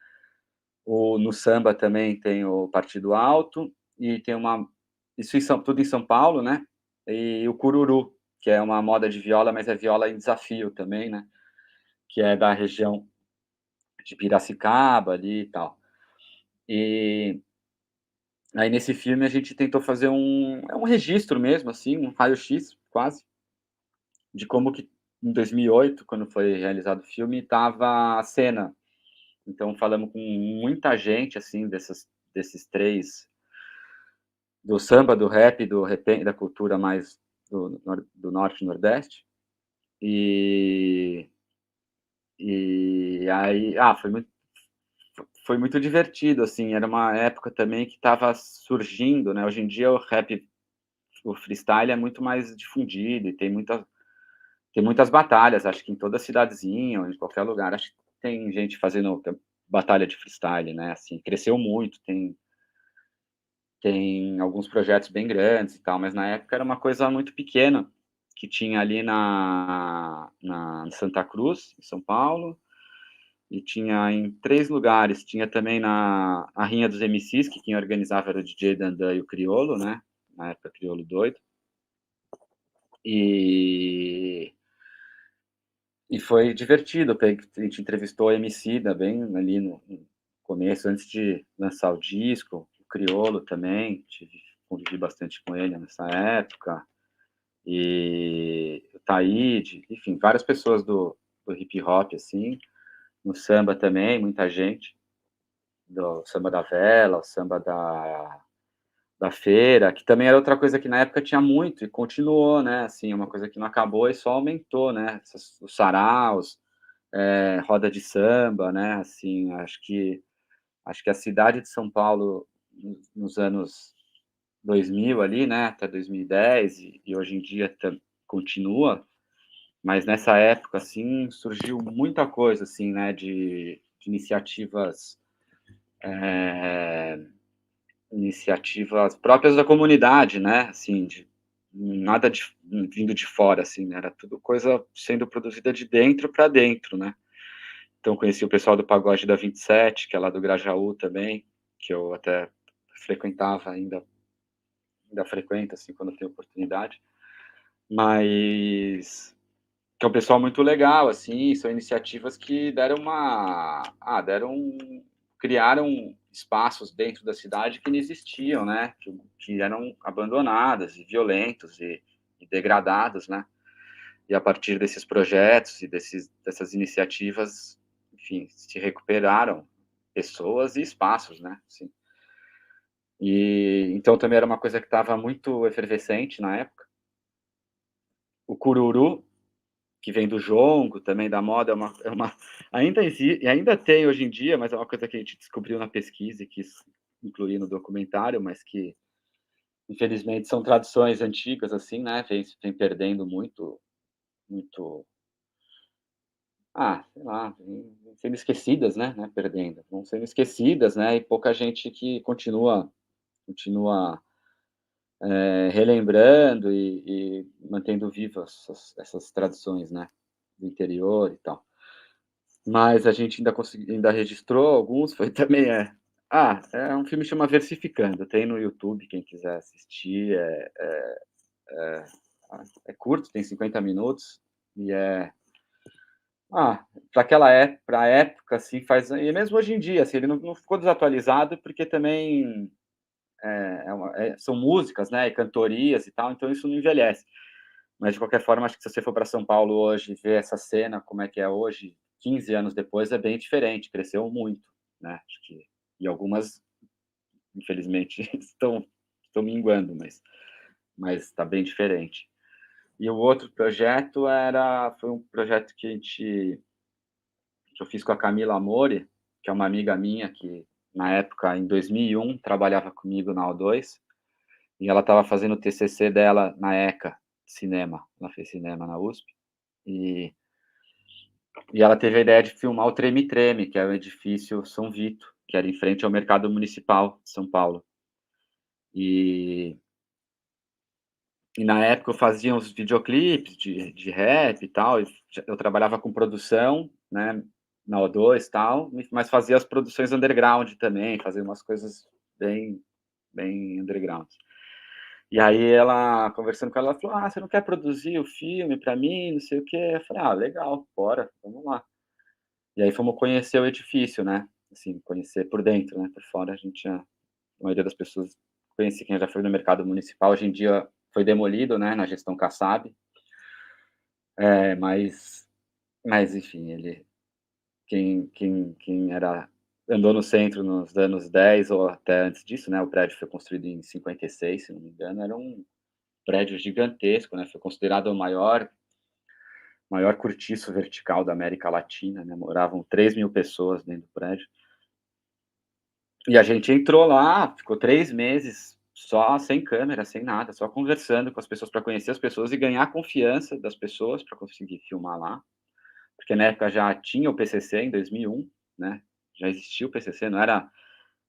No samba também tem o Partido Alto, e tem uma... Isso tudo em São Paulo, né? E o Cururu, que é uma moda de viola, mas é viola em desafio também, né? Que é da região de Piracicaba ali e tal. E aí nesse filme a gente tentou fazer um registro mesmo, assim, um raio-x quase, de como que em 2008, quando foi realizado o filme, estava a cena. Então falamos com muita gente, assim, desses três, do samba, do rap, da cultura mais do norte e nordeste. E, e aí, foi muito divertido, assim, era uma época também que estava surgindo, né? Hoje em dia o rap, o freestyle é muito mais difundido e tem muitas batalhas, acho que em toda cidadezinha ou em qualquer lugar, acho que tem gente fazendo batalha de freestyle, né? Assim, cresceu muito, tem alguns projetos bem grandes e tal, mas na época era uma coisa muito pequena, que tinha ali na Santa Cruz, em São Paulo, e tinha em 3 lugares. Tinha também a Rinha dos MCs, que quem organizava era o DJ Dandan e o Criolo, né? Na época, Criolo doido. E foi divertido. A gente entrevistou o Emicida bem ali no começo, antes de lançar o disco. O Criolo também, convivi bastante com ele nessa época. E o Taíde, enfim, várias pessoas do hip hop, assim. No samba também, muita gente. Do samba da vela, o samba da feira, que também era outra coisa que na época tinha muito e continuou, né? Assim, uma coisa que não acabou e só aumentou, né? Os saraus, roda de samba, né? Assim, acho que a cidade de São Paulo nos anos 2000 ali, né? Até 2010 e hoje em dia continua, mas nessa época assim surgiu muita coisa assim, né? De iniciativas iniciativas próprias da comunidade, né? Assim, nada vindo de fora, assim, né? Era tudo coisa sendo produzida de dentro para dentro, né? Então conheci o pessoal do Pagode da 27, que é lá do Grajaú também, que eu até frequentava ainda frequento, assim, quando tenho oportunidade. Mas que é um pessoal muito legal, assim, são iniciativas que criaram espaços dentro da cidade que não existiam, né, que eram abandonadas e violentos e degradados, né, e a partir desses projetos e dessas iniciativas, enfim, se recuperaram pessoas e espaços, né, assim. E então também era uma coisa que estava muito efervescente na época. O Cururu, que vem do jongo, também da moda, ainda tem hoje em dia, mas é uma coisa que a gente descobriu na pesquisa e quis incluir no documentário, mas que, infelizmente, são tradições antigas, assim, né? Vem perdendo muito, sei lá, vem sendo esquecidas, né? Perdendo, vão sendo esquecidas, né? E pouca gente que continua relembrando e mantendo vivas essas tradições, né? Do interior e tal. Mas a gente ainda registrou alguns, foi também é um filme que chama Versificando, tem no YouTube, quem quiser assistir, é curto, tem 50 minutos, e para pra época, assim, e mesmo hoje em dia, assim, ele não ficou desatualizado, porque também são músicas, né, e cantorias e tal, então isso não envelhece. Mas, de qualquer forma, acho que se você for para São Paulo hoje e ver essa cena, como é que é hoje, 15 anos depois, é bem diferente, cresceu muito, né? Acho que, e algumas, infelizmente, estão minguando, mas está bem diferente. E o outro projeto foi um projeto que eu fiz com a Camila Amore, que é uma amiga minha que, na época, em 2001, trabalhava comigo na O2, e ela estava fazendo o TCC dela na ECA, cinema, ela fez cinema na USP, e ela teve a ideia de filmar o Treme Treme, que é o edifício São Vito, que era em frente ao Mercado Municipal de São Paulo. E na época eu fazia uns videoclipes de rap e tal, eu trabalhava com produção, né, na O2 e tal, mas fazia as produções underground também, fazia umas coisas bem, bem underground. E aí ela, conversando com ela, ela falou: "Ah, você não quer produzir o filme para mim, não sei o quê?" Eu falei: "Ah, legal, bora, vamos lá". E aí fomos conhecer o edifício, né, assim, conhecer por dentro, né, por fora a gente já, a maioria das pessoas conhece, quem já foi no mercado municipal, hoje em dia foi demolido, né, na gestão Kassab. Mas enfim, ele, quem era, andou no centro nos anos 10 ou até antes disso, né, o prédio foi construído em 56, se não me engano, era um prédio gigantesco, né, foi considerado o maior cortiço vertical da América Latina, né, moravam 3.000 pessoas dentro do prédio. E a gente entrou lá, ficou 3 meses só sem câmera, sem nada, só conversando com as pessoas para conhecer as pessoas e ganhar a confiança das pessoas para conseguir filmar lá, porque na época já tinha o PCC em 2001, né, já existia o PCC, não era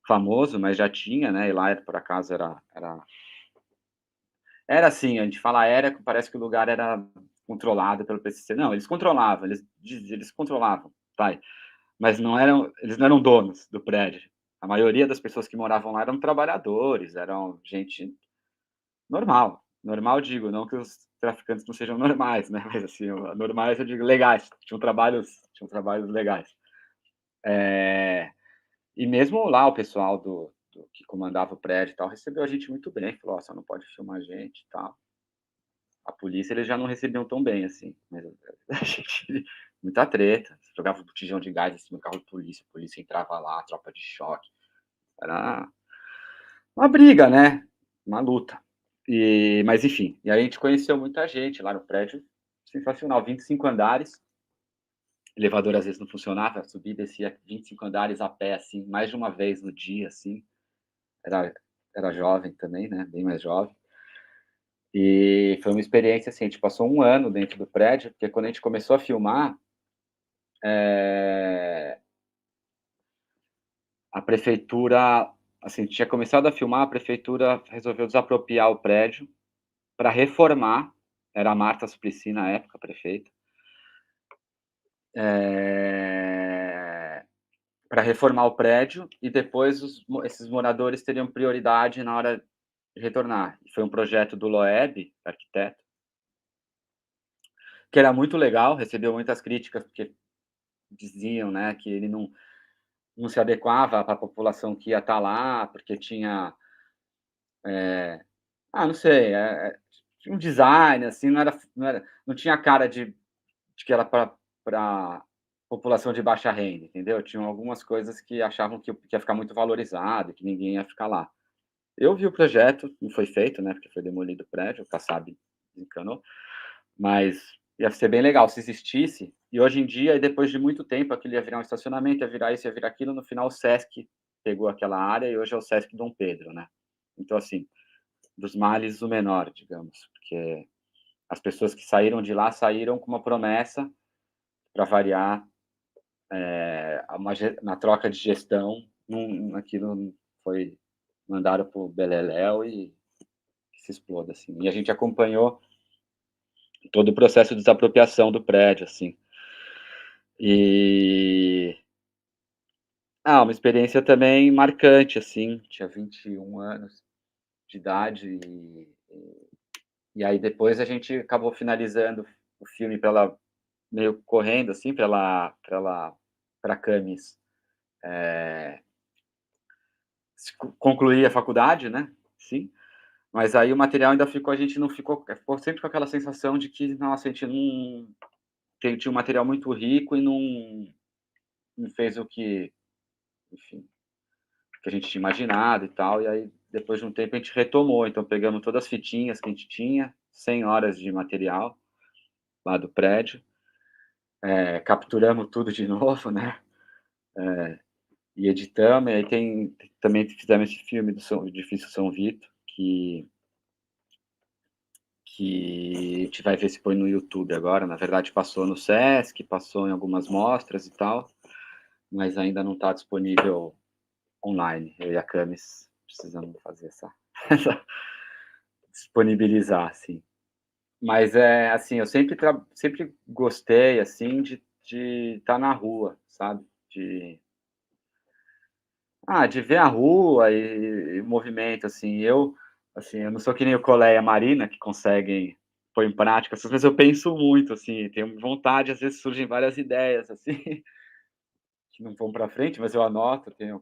famoso, mas já tinha, né, e lá por acaso era assim, a gente fala era, parece que o lugar era controlado pelo PCC. Não, eles controlavam, eles controlavam, vai, mas não eram, eles não eram donos do prédio. A maioria das pessoas que moravam lá eram trabalhadores, eram gente normal. Normal, digo, não que os traficantes não sejam normais, né, mas assim, normais eu digo legais, tinham trabalhos legais. E mesmo lá o pessoal do que comandava o prédio e tal, recebeu a gente muito bem, falou: "Ó, só não pode filmar a gente e tal". A polícia eles já não recebiam tão bem, assim, mas a gente, muita treta, jogava botijão de gás em cima do carro de polícia, a polícia entrava lá, tropa de choque, era uma briga, né, uma luta. Mas enfim, e aí a gente conheceu muita gente lá no prédio, sensacional, 25 andares, elevador às vezes não funcionava, subia e descia 25 andares a pé, assim, mais de uma vez no dia, assim, era era jovem também, né, bem mais jovem. E foi uma experiência, assim, a gente passou 1 ano dentro do prédio, porque quando a gente começou a filmar, eh, a prefeitura, assim, tinha começado a filmar, a prefeitura resolveu desapropriar o prédio para reformar, era a Marta Suplicy na época, a prefeita, para reformar o prédio e depois esses moradores teriam prioridade na hora de retornar. Foi um projeto do Loeb, arquiteto, que era muito legal, recebeu muitas críticas, porque diziam, né, que ele não se adequava para a população que ia estar lá, porque tinha, não sei, tinha um design, assim, não tinha cara de que era para população de baixa renda, entendeu? Tinham algumas coisas que achavam que ia ficar muito valorizado, que ninguém ia ficar lá. Eu vi o projeto, não foi feito, né, porque foi demolido o prédio, o Kassab desencanou, mas ia ser bem legal se existisse. E hoje em dia, e depois de muito tempo, aquilo ia virar um estacionamento, ia virar isso, ia virar aquilo, no final o Sesc pegou aquela área e hoje é o Sesc Dom Pedro, né. Então assim, dos males o menor, digamos, porque as pessoas que saíram de lá, saíram com uma promessa, para variar, na troca de gestão, aquilo foi, mandaram para o beleléu e que se exploda, assim. E a gente acompanhou todo o processo de desapropriação do prédio, assim. E uma experiência também marcante, assim, tinha 21 anos de idade e aí depois a gente acabou finalizando o filme pela, meio correndo, assim, pra Camis, concluir a faculdade, né, sim, mas aí o material ainda ficou, a gente não ficou sempre com aquela sensação de que, nossa, a gente não tinha um material muito rico e não fez o que, enfim, que a gente tinha imaginado e tal, e aí depois de um tempo a gente retomou, então pegamos todas as fitinhas que a gente tinha, 100 horas de material lá do prédio, capturamos tudo de novo, né, e editamos, e aí também fizemos esse filme do Edifício São Vito, que a gente vai ver se põe no YouTube agora, na verdade passou no Sesc, passou em algumas mostras e tal, mas ainda não está disponível online. Eu e a Camis precisamos fazer essa disponibilizar, assim. Mas assim, eu sempre gostei, assim, de estar na rua, sabe? De ver a rua e movimento, assim. Eu não sou que nem o Colé e a Marina, que conseguem pôr em prática essas coisas, eu penso muito, assim, tenho vontade, às vezes surgem várias ideias, assim, que não vão para frente, mas eu anoto, tenho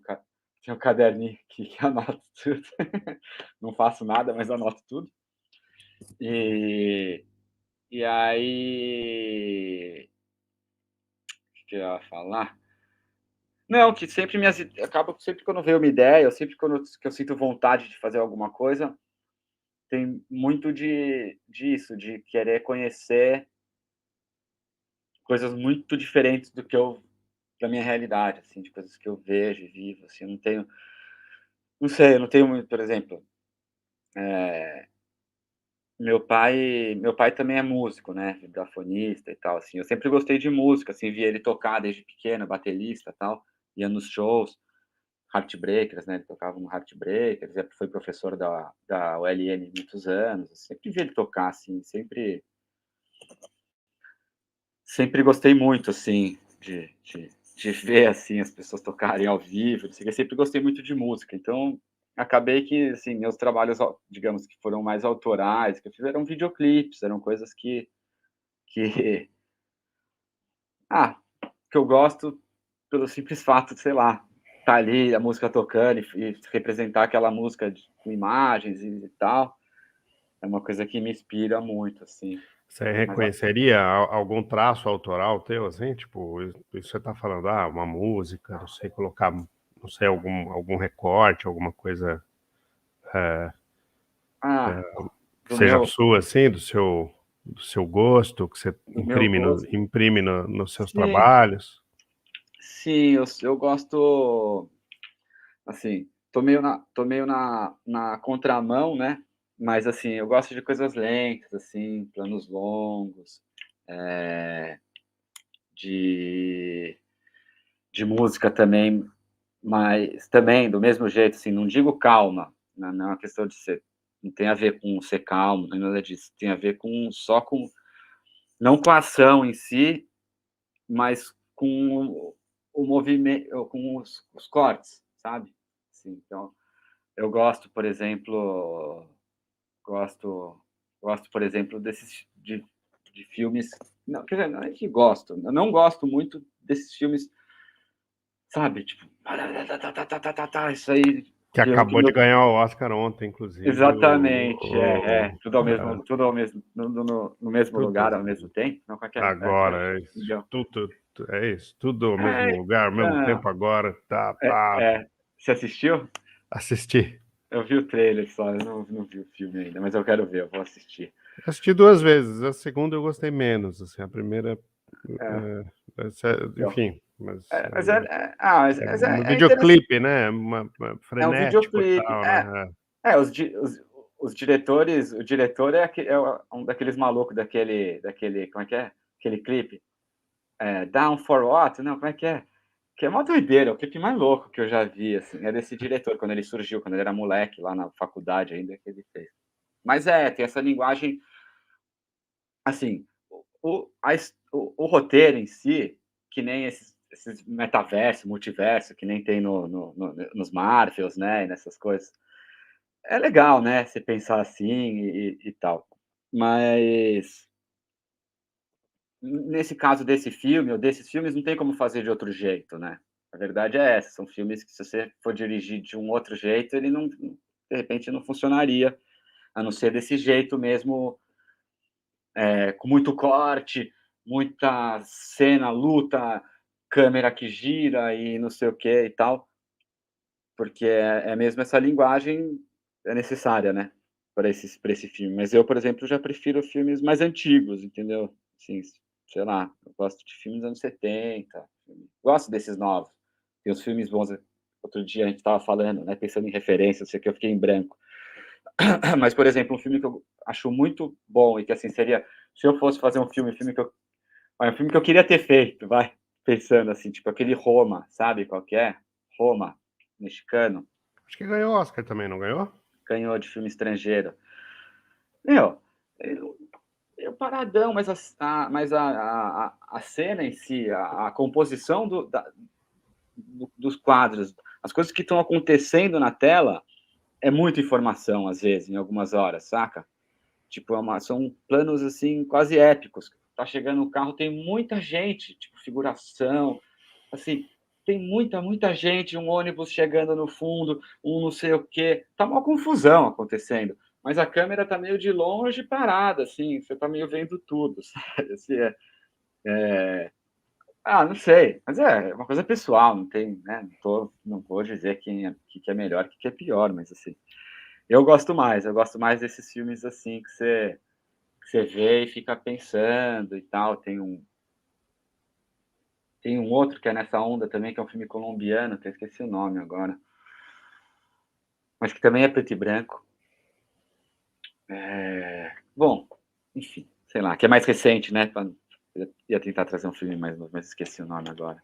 um caderninho aqui que anoto tudo. Não faço nada, mas anoto tudo. E e aí, o que eu ia falar? Não, que sempre acaba que sempre quando vem uma ideia, ou sempre que eu sinto vontade de fazer alguma coisa, tem muito disso, de querer conhecer coisas muito diferentes da minha realidade, assim, de coisas que eu vejo e vivo, assim, eu não sei, eu não tenho muito, por exemplo, meu pai também é músico, né, vibrafonista e tal, assim, eu sempre gostei de música, assim, via ele tocar desde pequeno, baterista, e tal, ia nos shows. Heartbreakers, né, ele tocava no Heartbreakers, foi professor da ULM muitos anos, eu sempre vi ele tocar, assim, sempre gostei muito, assim, de ver, assim, as pessoas tocarem ao vivo, não sei o quê, sempre gostei muito de música, então acabei que, assim, meus trabalhos, digamos, que foram mais autorais, que eu fiz, eram videoclipes, eram coisas que ah, que eu gosto pelo simples fato de, sei lá, estar ali, a música tocando e representar aquela música com imagens e tal, é uma coisa que me inspira muito, assim. Você Mas a reconheceria algum traço autoral teu, assim? Tipo, isso você tá falando, uma música, não sei, colocar, não sei, algum recorte, alguma coisa ah, que do seja meu sua, assim, do seu gosto, que você do meu gosto. imprime nos seus Sim, trabalhos. sim, eu gosto, assim, tô meio na contramão, né, mas, assim, eu gosto de coisas lentas, assim, planos longos, eh, de de música também. Mas também, do mesmo jeito, assim, não digo calma, não é uma questão de ser, não tem a ver com ser calmo, nem nada disso, tem a ver com só com, não com a ação em si, mas com o movimento, com os cortes, sabe. Assim, então, eu gosto gosto, por exemplo, desses de filmes, não, quer dizer, não é que gosto, eu não gosto muito desses filmes, sabe, tipo, isso aí, Que que acabou de meu. ganhar o Oscar ontem, inclusive, Exatamente, tudo ao mesmo no mesmo tudo lugar, ao mesmo tempo? Não, qual que é? agora, Legal. é isso, tudo ao mesmo É, lugar, ao mesmo não, tempo agora, tá, Você assistiu? assisti. Eu vi o trailer só, eu não vi o filme ainda, mas eu quero ver, eu vou assistir. Assisti duas vezes, a segunda eu gostei menos, assim, a primeira, É, então, enfim, mas mas mas é um é interessante. videoclipe, né, É um frenético e videoclipe. tal, né, Os diretores, o diretor um daqueles malucos daquele, como é que é? Aquele clipe, Down for What? Não, como é que é? Que é uma doideira, é o clipe mais louco que eu já vi, assim, é desse diretor, quando ele surgiu, quando ele era moleque, lá na faculdade ainda, que ele fez. Mas tem essa linguagem, assim, o roteiro em si, que nem esses metaverso, multiverso, que nem tem nos Marvels, né, e nessas coisas. É legal, né, você pensar assim e tal. Mas, nesse caso desse filme ou desses filmes, não tem como fazer de outro jeito, né. A verdade é essa, são filmes que, se você for dirigir de um outro jeito, ele não, de repente não funcionaria, a não ser desse jeito mesmo, com muito corte, muita cena, luta, câmera que gira e não sei o que e tal, porque é mesmo essa linguagem é necessária, né, para esse filme. Mas eu, por exemplo, já prefiro filmes mais antigos, entendeu? Assim, sei lá, eu gosto de filmes dos anos 70, gosto desses novos. Tem os filmes bons, outro dia a gente estava falando, né, pensando em referências, não sei o que, eu fiquei em branco. Mas, por exemplo, um filme que eu acho muito bom e que, assim, seria, se eu fosse fazer um filme que eu queria ter feito, vai, pensando assim, tipo aquele Roma, sabe qual que é? Roma, mexicano, acho que ganhou Oscar também, não ganhou? ganhou de filme estrangeiro. Meu, eu paradão, mas a cena em si, a composição dos quadros, as coisas que estão acontecendo na tela é muita informação, às vezes, em algumas horas, saca? Tipo, são planos, assim, quase épicos. Tá chegando o carro, tem muita gente, tipo, figuração, assim, tem muita gente, um ônibus chegando no fundo, um não sei o quê. Tá uma confusão acontecendo, mas a câmera tá meio de longe parada, assim, você tá meio vendo tudo, sabe? Assim, não sei, mas é uma coisa pessoal, não tem, né? Não vou dizer que é melhor, que é pior, mas assim, eu gosto mais desses filmes assim que você vê e fica pensando e tal. Tem um outro que é nessa onda também, que é um filme colombiano, que eu esqueci o nome agora, mas que também é preto e branco. Bom, enfim, sei lá, que é mais recente, né? Eu ia tentar trazer um filme mais novo, mas esqueci o nome agora.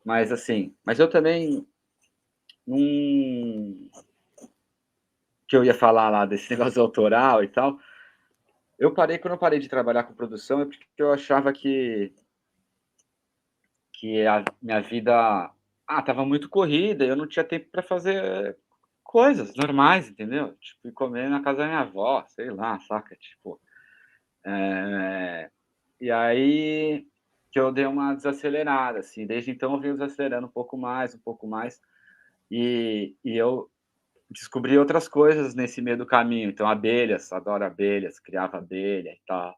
Mas assim, mas eu também não. Que eu ia falar lá desse negócio autoral e tal. Quando eu parei de trabalhar com produção, é porque eu achava que a minha vida estava muito corrida, eu não tinha tempo para fazer coisas normais, entendeu? Tipo, ir comer na casa da minha avó, sei lá, saca? Tipo, e aí que eu dei uma desacelerada, assim. Desde então eu venho desacelerando um pouco mais, e eu descobri outras coisas nesse meio do caminho. Então, abelhas, adoro abelhas, criava abelha e tal.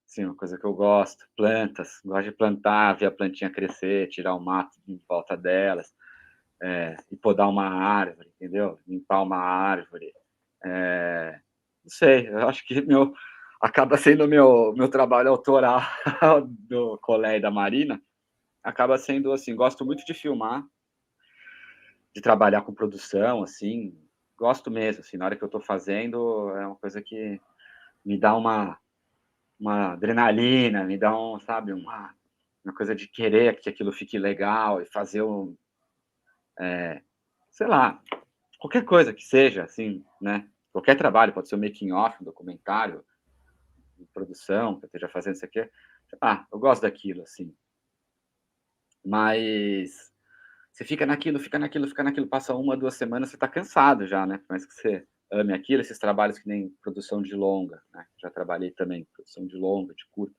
Assim, uma coisa que eu gosto. Plantas, gosto de plantar, ver a plantinha crescer, tirar o mato em volta delas, e podar uma árvore, entendeu? Limpar uma árvore. Não sei, eu acho que acaba sendo meu trabalho autoral do Colé e da Marina. Acaba sendo assim, gosto muito de filmar, de trabalhar com produção, assim, gosto mesmo, assim, na hora que eu estou fazendo, é uma coisa que me dá uma adrenalina, me dá sabe, uma coisa de querer que aquilo fique legal e fazer sei lá, qualquer coisa que seja, assim, né? Qualquer trabalho, pode ser um making off, um documentário, de produção, que eu esteja fazendo isso aqui. Eu gosto daquilo, assim. Mas você fica naquilo, fica naquilo, fica naquilo, passa 1, 2 semanas, você está cansado já, né? Por mais que você ame aquilo, esses trabalhos que nem produção de longa, né? Já trabalhei também, produção de longa, de curta.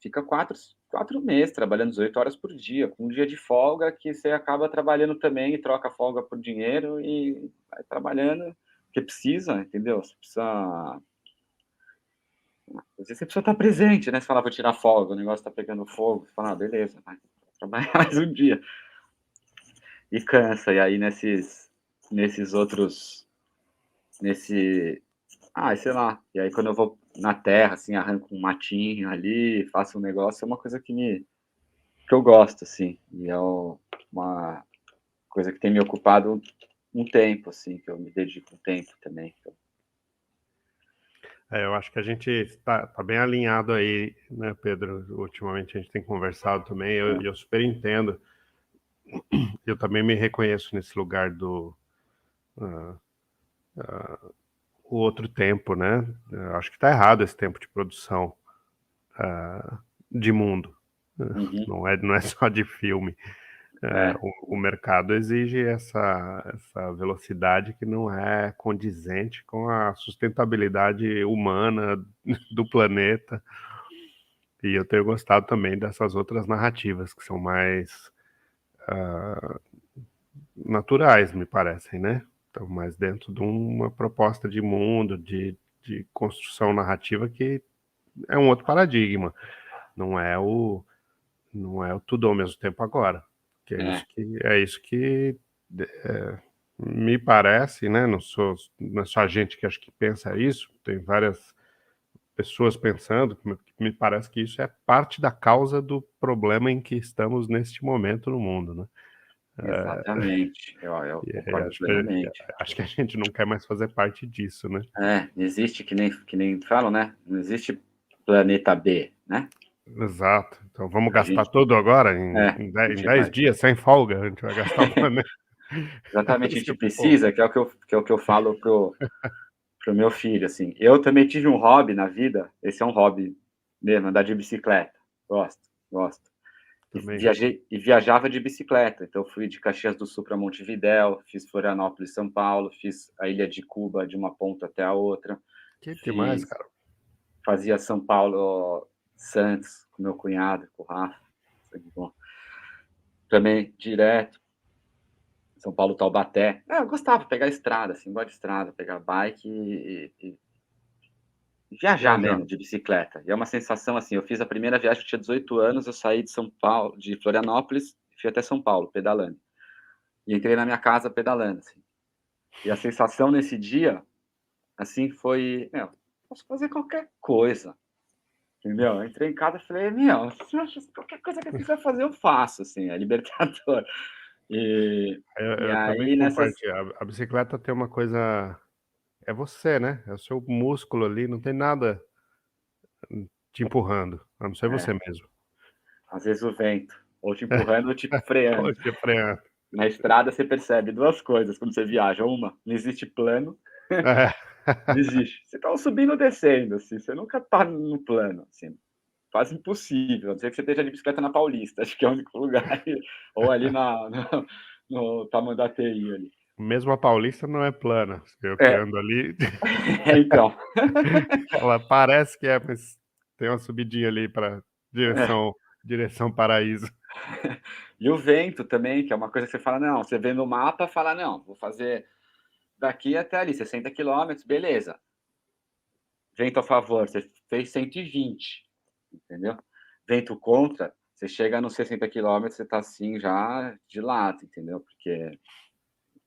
Fica 4 meses trabalhando 18 horas por dia, com um dia de folga que você acaba trabalhando também e troca a folga por dinheiro e vai trabalhando, porque precisa, entendeu? Você precisa. Às vezes você precisa estar presente, né? Você fala, vou tirar folga, o negócio está pegando fogo. Você fala, beleza, vai trabalhar mais um dia. E cansa, e aí nesses outros, nesse, sei lá, e aí quando eu vou na terra, assim, arranco um matinho ali, faço um negócio, é uma coisa que eu gosto, assim, e é uma coisa que tem me ocupado um tempo, assim, que eu me dedico um tempo também. Eu acho que a gente está bem alinhado aí, né, Pedro? Ultimamente a gente tem conversado também, eu super entendo. Eu também me reconheço nesse lugar do o outro tempo, né? Eu acho que está errado esse tempo de produção de mundo. Uhum. Não é só de filme. É, O mercado exige essa velocidade que não é condizente com a sustentabilidade humana do planeta. E eu tenho gostado também dessas outras narrativas que são mais naturais, me parecem, né? Então, mais dentro de uma proposta de mundo, de construção narrativa que é um outro paradigma. Não é o tudo ao mesmo tempo agora. Que é isso que me parece, né? Não é só a gente que acho que pensa isso, tem várias pessoas pensando, que me parece que isso é parte da causa do problema em que estamos neste momento no mundo, né? exatamente, eu concordo plenamente. Acho que a gente não quer mais fazer parte disso, né? Não existe, que nem falam, né? Não existe planeta B, né? Exato. Então vamos A gastar gente, tudo agora a em gente 10 vai, dias, sem folga, a gente vai gastar o planeta. exatamente, a gente Pô, precisa, que é o que eu falo pro meu filho, assim. Eu também tive um hobby na vida, esse é um hobby mesmo, andar de bicicleta. Gosto, gosto. também. E viajava de bicicleta. Então, fui de Caxias do Sul para Montevidéu, fiz Florianópolis, São Paulo, fiz a ilha de Cuba de uma ponta até a outra. Que demais, Fiz, cara. fazia São Paulo, Santos, com meu cunhado, com o Rafa. Bom. Também direto. São Paulo, Taubaté. Eu gostava de pegar estrada, assim, gosto de estrada, pegar bike e viajar Viajar. mesmo de bicicleta. E é uma sensação assim, eu fiz a primeira viagem, eu tinha 18 anos, eu saí de São Paulo, de Florianópolis, fui até São Paulo, pedalando. E entrei na minha casa pedalando, assim. E a sensação nesse dia, assim, foi, meu, posso fazer qualquer coisa. Entendeu? Eu entrei em casa e falei, meu, qualquer coisa que eu quiser fazer, eu faço, assim, é libertador. E Eu também aí, nessas... compartilho. A bicicleta tem uma coisa. É você, né? É o seu músculo ali, não tem nada te empurrando, a não ser você É, mesmo. às vezes o vento, ou te empurrando ou te freando. Pode frear. Na estrada você percebe duas coisas quando você viaja. Uma, não existe plano, É. não existe. Você tá subindo ou descendo, assim, você nunca tá no plano, assim. Quase impossível, a não ser que você esteja de bicicleta na Paulista, acho que é o único lugar, ou ali no Tamanduateí ali. Mesmo a Paulista não é plana. Eu que É, ando ali, então. ela parece que é, mas tem uma subidinha ali para É. direção paraíso. E o vento também, que é uma coisa que você fala, não, você vê no mapa, fala, não, vou fazer daqui até ali, 60 quilômetros, beleza. Vento a favor, você fez 120, entendeu? Vento contra, você chega nos 60 quilômetros, você está assim já de lado, entendeu? Porque.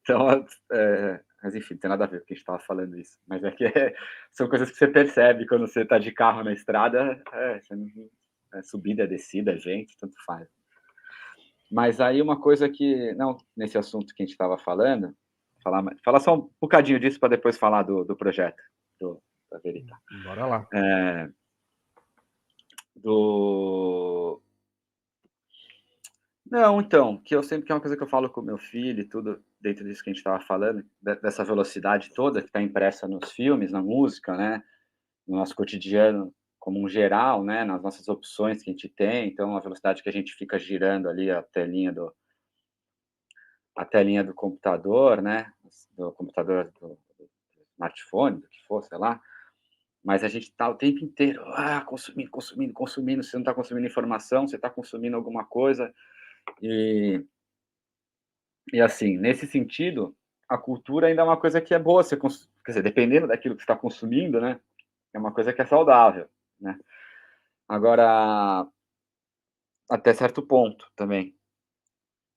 Então, mas enfim, não tem nada a ver com o que a gente estava falando isso. Mas é que são coisas que você percebe quando você está de carro na estrada, subida, descida, vento, tanto faz. Mas aí uma coisa que, não, nesse assunto que a gente estava falando, falar só um bocadinho disso para depois falar do projeto, da Verita. Bora lá. Do Não, então, que eu sempre que é uma coisa que eu falo com meu filho e tudo, dentro disso que a gente estava falando, dessa velocidade toda que está impressa nos filmes, na música, né, no nosso cotidiano como um geral, né, nas nossas opções que a gente tem, então a velocidade que a gente fica girando ali a telinha do computador, né, do computador, do smartphone, do que for, sei lá, mas a gente está o tempo inteiro, consumindo, consumindo, consumindo, você não está consumindo informação, você está consumindo alguma coisa, e assim, nesse sentido, a cultura ainda é uma coisa que é boa, quer dizer, dependendo daquilo que você está consumindo, né, é uma coisa que é saudável, né. Agora, até certo ponto também.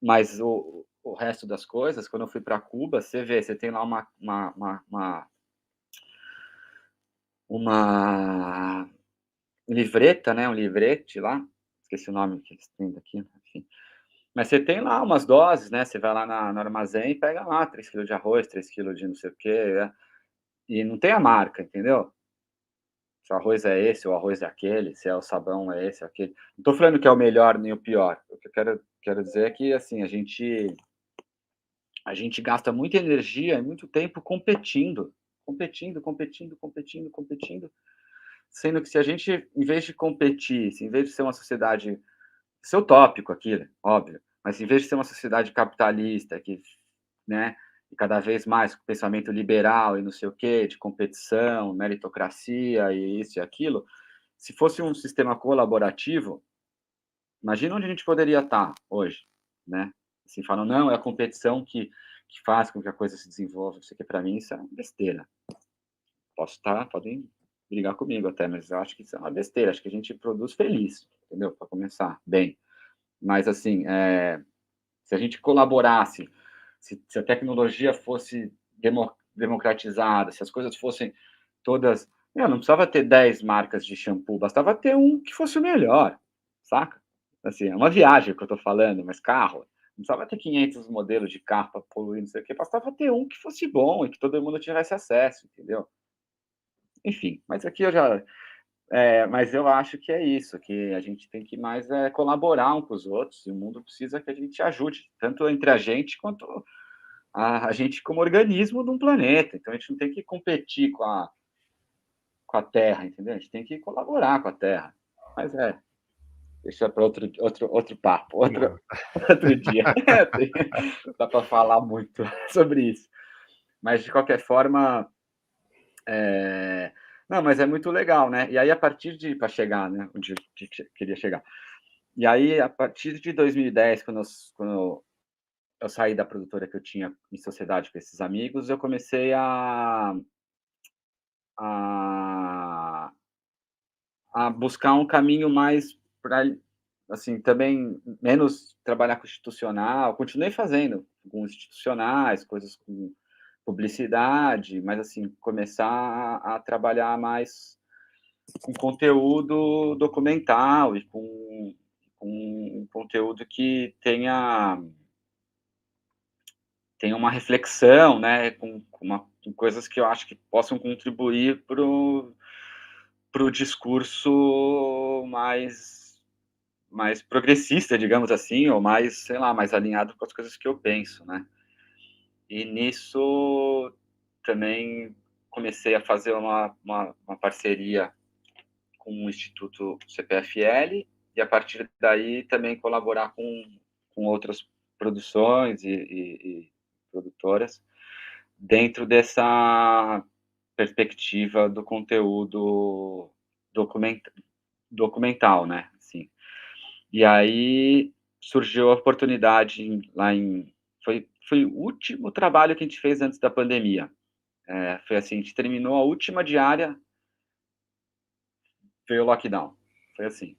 Mas o resto das coisas, quando eu fui para Cuba, você vê, você tem lá uma livreta, né, um livrete lá, esqueci o nome que eles têm daqui, enfim. Mas você tem lá umas doses, né, você vai lá no armazém e pega lá 3 quilos de arroz, 3 quilos de não sei o quê, e não tem a marca, entendeu? Se o arroz é esse, o arroz é aquele, se é o sabão é esse ou aquele. Não tô falando que é o melhor nem o pior. O que eu quero dizer é que, assim, a gente gasta muita energia e muito tempo competindo, competindo, competindo, competindo, competindo, sendo que se a gente, em vez de competir, se em vez de ser uma sociedade, isso é utópico aquilo, óbvio, mas em vez de ser uma sociedade capitalista que, né, e cada vez mais com pensamento liberal e não sei o quê, de competição, meritocracia e isso e aquilo, se fosse um sistema colaborativo, imagina onde a gente poderia estar hoje, né? Assim, falam, não, é a competição que faz com que a coisa se desenvolva. Isso aqui, para mim, isso é uma besteira. Podem brigar comigo até, mas eu acho que isso é uma besteira. Acho que a gente produz feliz, entendeu? Para começar, bem. Mas, assim, se a gente colaborasse, se a tecnologia fosse democratizada, se as coisas fossem todas. Não precisava ter 10 marcas de shampoo, bastava ter um que fosse o melhor, saca? Assim, é uma viagem que eu tô falando, mas carro. Não precisava ter 500 modelos de carro para poluir, não sei o quê, bastava ter um que fosse bom e que todo mundo tivesse acesso, entendeu? Enfim, mas aqui eu já. Mas eu acho que é isso, que a gente tem que mais colaborar um com os outros, e o mundo precisa que a gente ajude, tanto entre a gente quanto a gente como organismo de um planeta. Então a gente não tem que competir com a Terra, entendeu? A gente tem que colaborar com a Terra. Mas deixa para outro papo, Não. outro dia. Dá para falar muito sobre isso. Mas, de qualquer forma, não, mas é muito legal, né? E aí, a partir de, para chegar, né, onde eu queria chegar. E aí, a partir de 2010, quando eu saí da produtora que eu tinha em sociedade com esses amigos, eu comecei a, a buscar um caminho mais para, assim, também menos trabalhar com institucional. Continuei fazendo com institucionais, coisas com publicidade, mas assim, começar a trabalhar mais com conteúdo documental e com um conteúdo que tenha uma reflexão, né, com coisas que eu acho que possam contribuir para o discurso mais progressista, digamos assim, ou mais, sei lá, mais alinhado com as coisas que eu penso, né? E nisso também comecei a fazer uma parceria com o Instituto CPFL e a partir daí também colaborar com outras produções e produtoras dentro dessa perspectiva do conteúdo document, documental, né? Assim. E aí surgiu a oportunidade foi o último trabalho que a gente fez antes da pandemia. Foi assim, a gente terminou a última diária, veio o lockdown. Foi assim.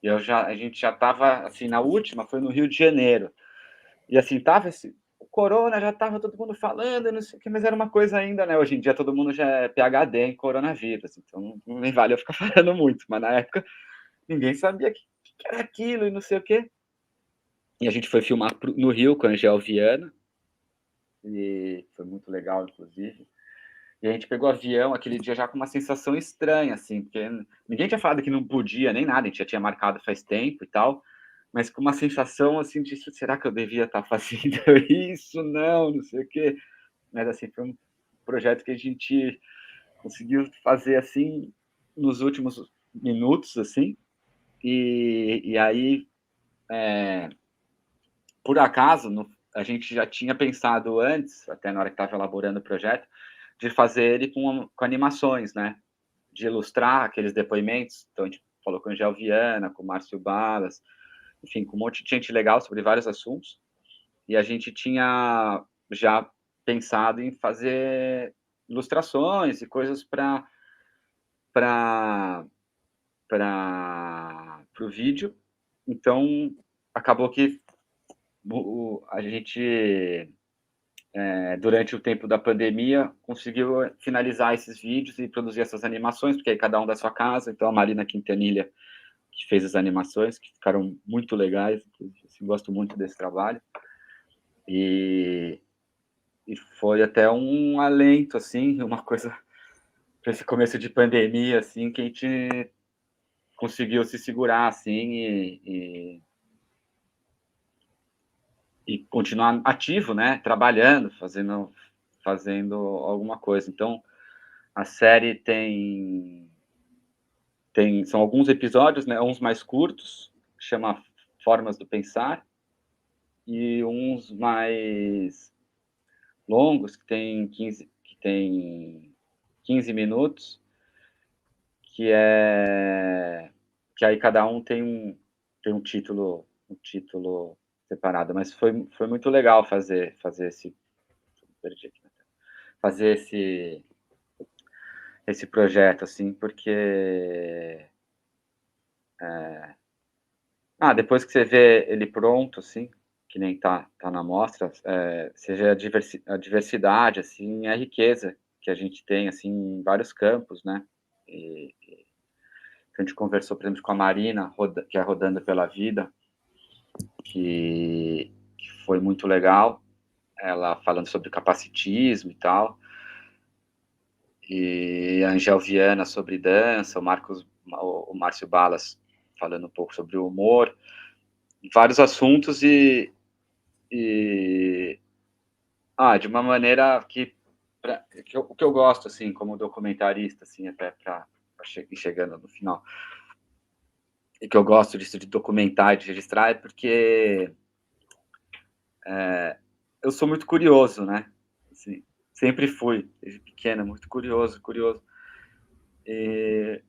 E a gente já estava, assim, na última, foi no Rio de Janeiro. E assim, tava o corona, já estava todo mundo falando, não sei o que, mas era uma coisa ainda, né? Hoje em dia todo mundo já é PhD em coronavírus, então nem vale eu ficar falando muito, mas na época ninguém sabia o que era aquilo e não sei o quê. E a gente foi filmar no Rio com a Angel Viana, e foi muito legal, inclusive. E a gente pegou o avião aquele dia já com uma sensação estranha, assim, porque ninguém tinha falado que não podia nem nada, a gente já tinha marcado faz tempo e tal, mas com uma sensação, assim, de será que eu devia estar fazendo isso? Não, não sei o quê. Mas, assim, foi um projeto que a gente conseguiu fazer, assim, nos últimos minutos, assim, e aí, por acaso, a gente já tinha pensado antes, até na hora que estava elaborando o projeto, de fazer ele com animações, né? De ilustrar aqueles depoimentos. Então, a gente falou com o Angel Viana, com o Márcio Balas, enfim, com um monte de gente legal sobre vários assuntos. E a gente tinha já pensado em fazer ilustrações e coisas para o vídeo. Então, acabou que a gente durante o tempo da pandemia, conseguiu finalizar esses vídeos e produzir essas animações, porque aí cada um da sua casa. Então, a Marina Quintanilha, que fez as animações, que ficaram muito legais, assim, gosto muito desse trabalho. E foi até um alento, assim, uma coisa para esse começo de pandemia, assim, que a gente conseguiu se segurar, assim, e continuar ativo, né, trabalhando, fazendo alguma coisa. Então, a série são alguns episódios, né, uns mais curtos, que chama Formas do Pensar, e uns mais longos, que tem 15 minutos, que aí cada um tem um título separado, mas foi muito legal fazer esse projeto, assim, porque depois que você vê ele pronto, assim, que nem tá na mostra, seja a diversidade, assim, a riqueza que a gente tem, assim, em vários campos, né? A gente conversou, por exemplo, com a Marina, que é Rodando pela Vida, que foi muito legal, ela falando sobre capacitismo e tal, e a Angel Viana sobre dança, o Márcio Balas falando um pouco sobre o humor, vários assuntos e de uma maneira o que eu gosto, assim, como documentarista, assim, até para ir chegando no final, e que eu gosto disso de documentar e de registrar é porque eu sou muito curioso, né? Assim, sempre fui, desde pequena, muito curioso, curioso.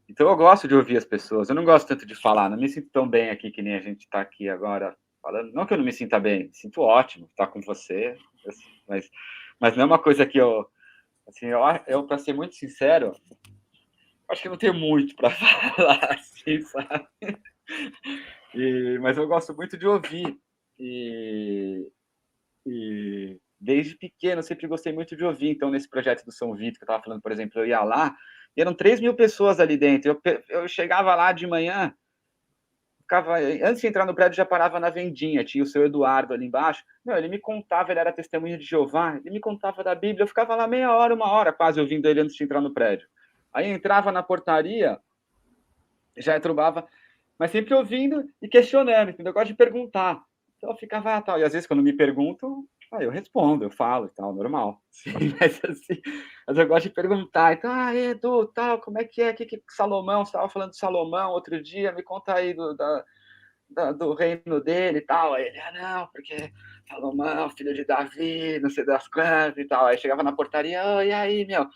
Então eu gosto de ouvir as pessoas. Eu não gosto tanto de falar, não me sinto tão bem aqui que nem a gente está aqui agora falando. Não que eu não me sinta bem, me sinto ótimo estar com você, assim, mas não é uma coisa que assim, eu para ser muito sincero, acho que não tenho muito para falar, assim, sabe? Mas eu gosto muito de ouvir. E, e desde pequeno eu sempre gostei muito de ouvir. Então, nesse projeto do São Vito, que eu estava falando, por exemplo, eu ia lá, e eram 3.000 pessoas ali dentro. Eu chegava lá de manhã, ficava, antes de entrar no prédio, já parava na vendinha. Tinha o seu Eduardo ali embaixo. Não, ele me contava, ele era testemunha de Jeová, ele me contava da Bíblia. Eu ficava lá meia hora, uma hora quase ouvindo ele antes de entrar no prédio. Aí entrava na portaria, já trombava, mas sempre ouvindo e questionando, entendeu? Eu gosto de perguntar. Então eu ficava, tal. E às vezes, quando me perguntam, eu respondo, eu falo e tal, normal. Sim, mas assim, mas eu gosto de perguntar. Então, Edu, tal, como é que é? Que Salomão, você estava falando de Salomão outro dia, me conta aí do reino dele e tal. Aí ele, não, porque Salomão, filho de Davi, não sei das quantas e tal. Aí chegava na portaria, e aí, meu,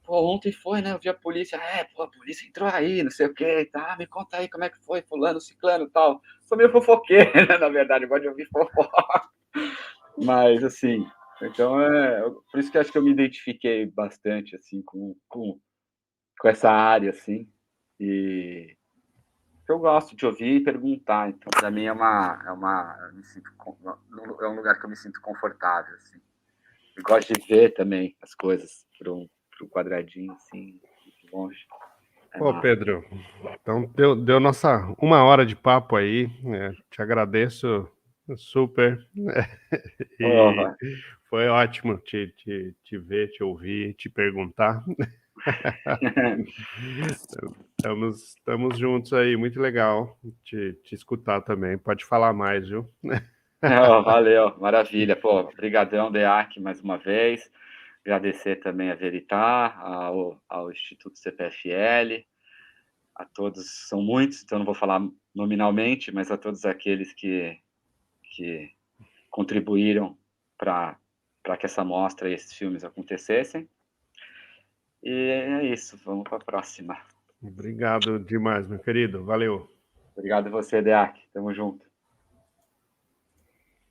pô, ontem foi, né? Eu vi a polícia. Pô, a polícia entrou aí, não sei o quê, tá? Me conta aí como é que foi, fulano, ciclano e tal. Sou meio fofoqueiro, né, na verdade, eu gosto de ouvir fofoca. Mas, assim, então por isso que eu acho que eu me identifiquei bastante, assim, com essa área, assim. E eu gosto de ouvir e perguntar. Então, para mim, eu me sinto, é um lugar que eu me sinto confortável, assim. Eu gosto de ver também as coisas por um quadradinho, assim, de longe. É Pô, massa. Pedro, então deu nossa 1 hora de papo aí, te agradeço super, e Oh, foi ótimo te ver, te ouvir, te perguntar. Estamos juntos aí, muito legal te escutar também. Pode falar mais, viu? oh, valeu, maravilha. Pô, brigadão, DEAC, mais uma vez. Agradecer também a Veritar, ao Instituto CPFL, a todos, são muitos, então não vou falar nominalmente, mas a todos aqueles que contribuíram para que essa mostra e esses filmes acontecessem. E é isso, vamos para a próxima. Obrigado demais, meu querido. Valeu. Obrigado a você, DEAC. Tamo junto.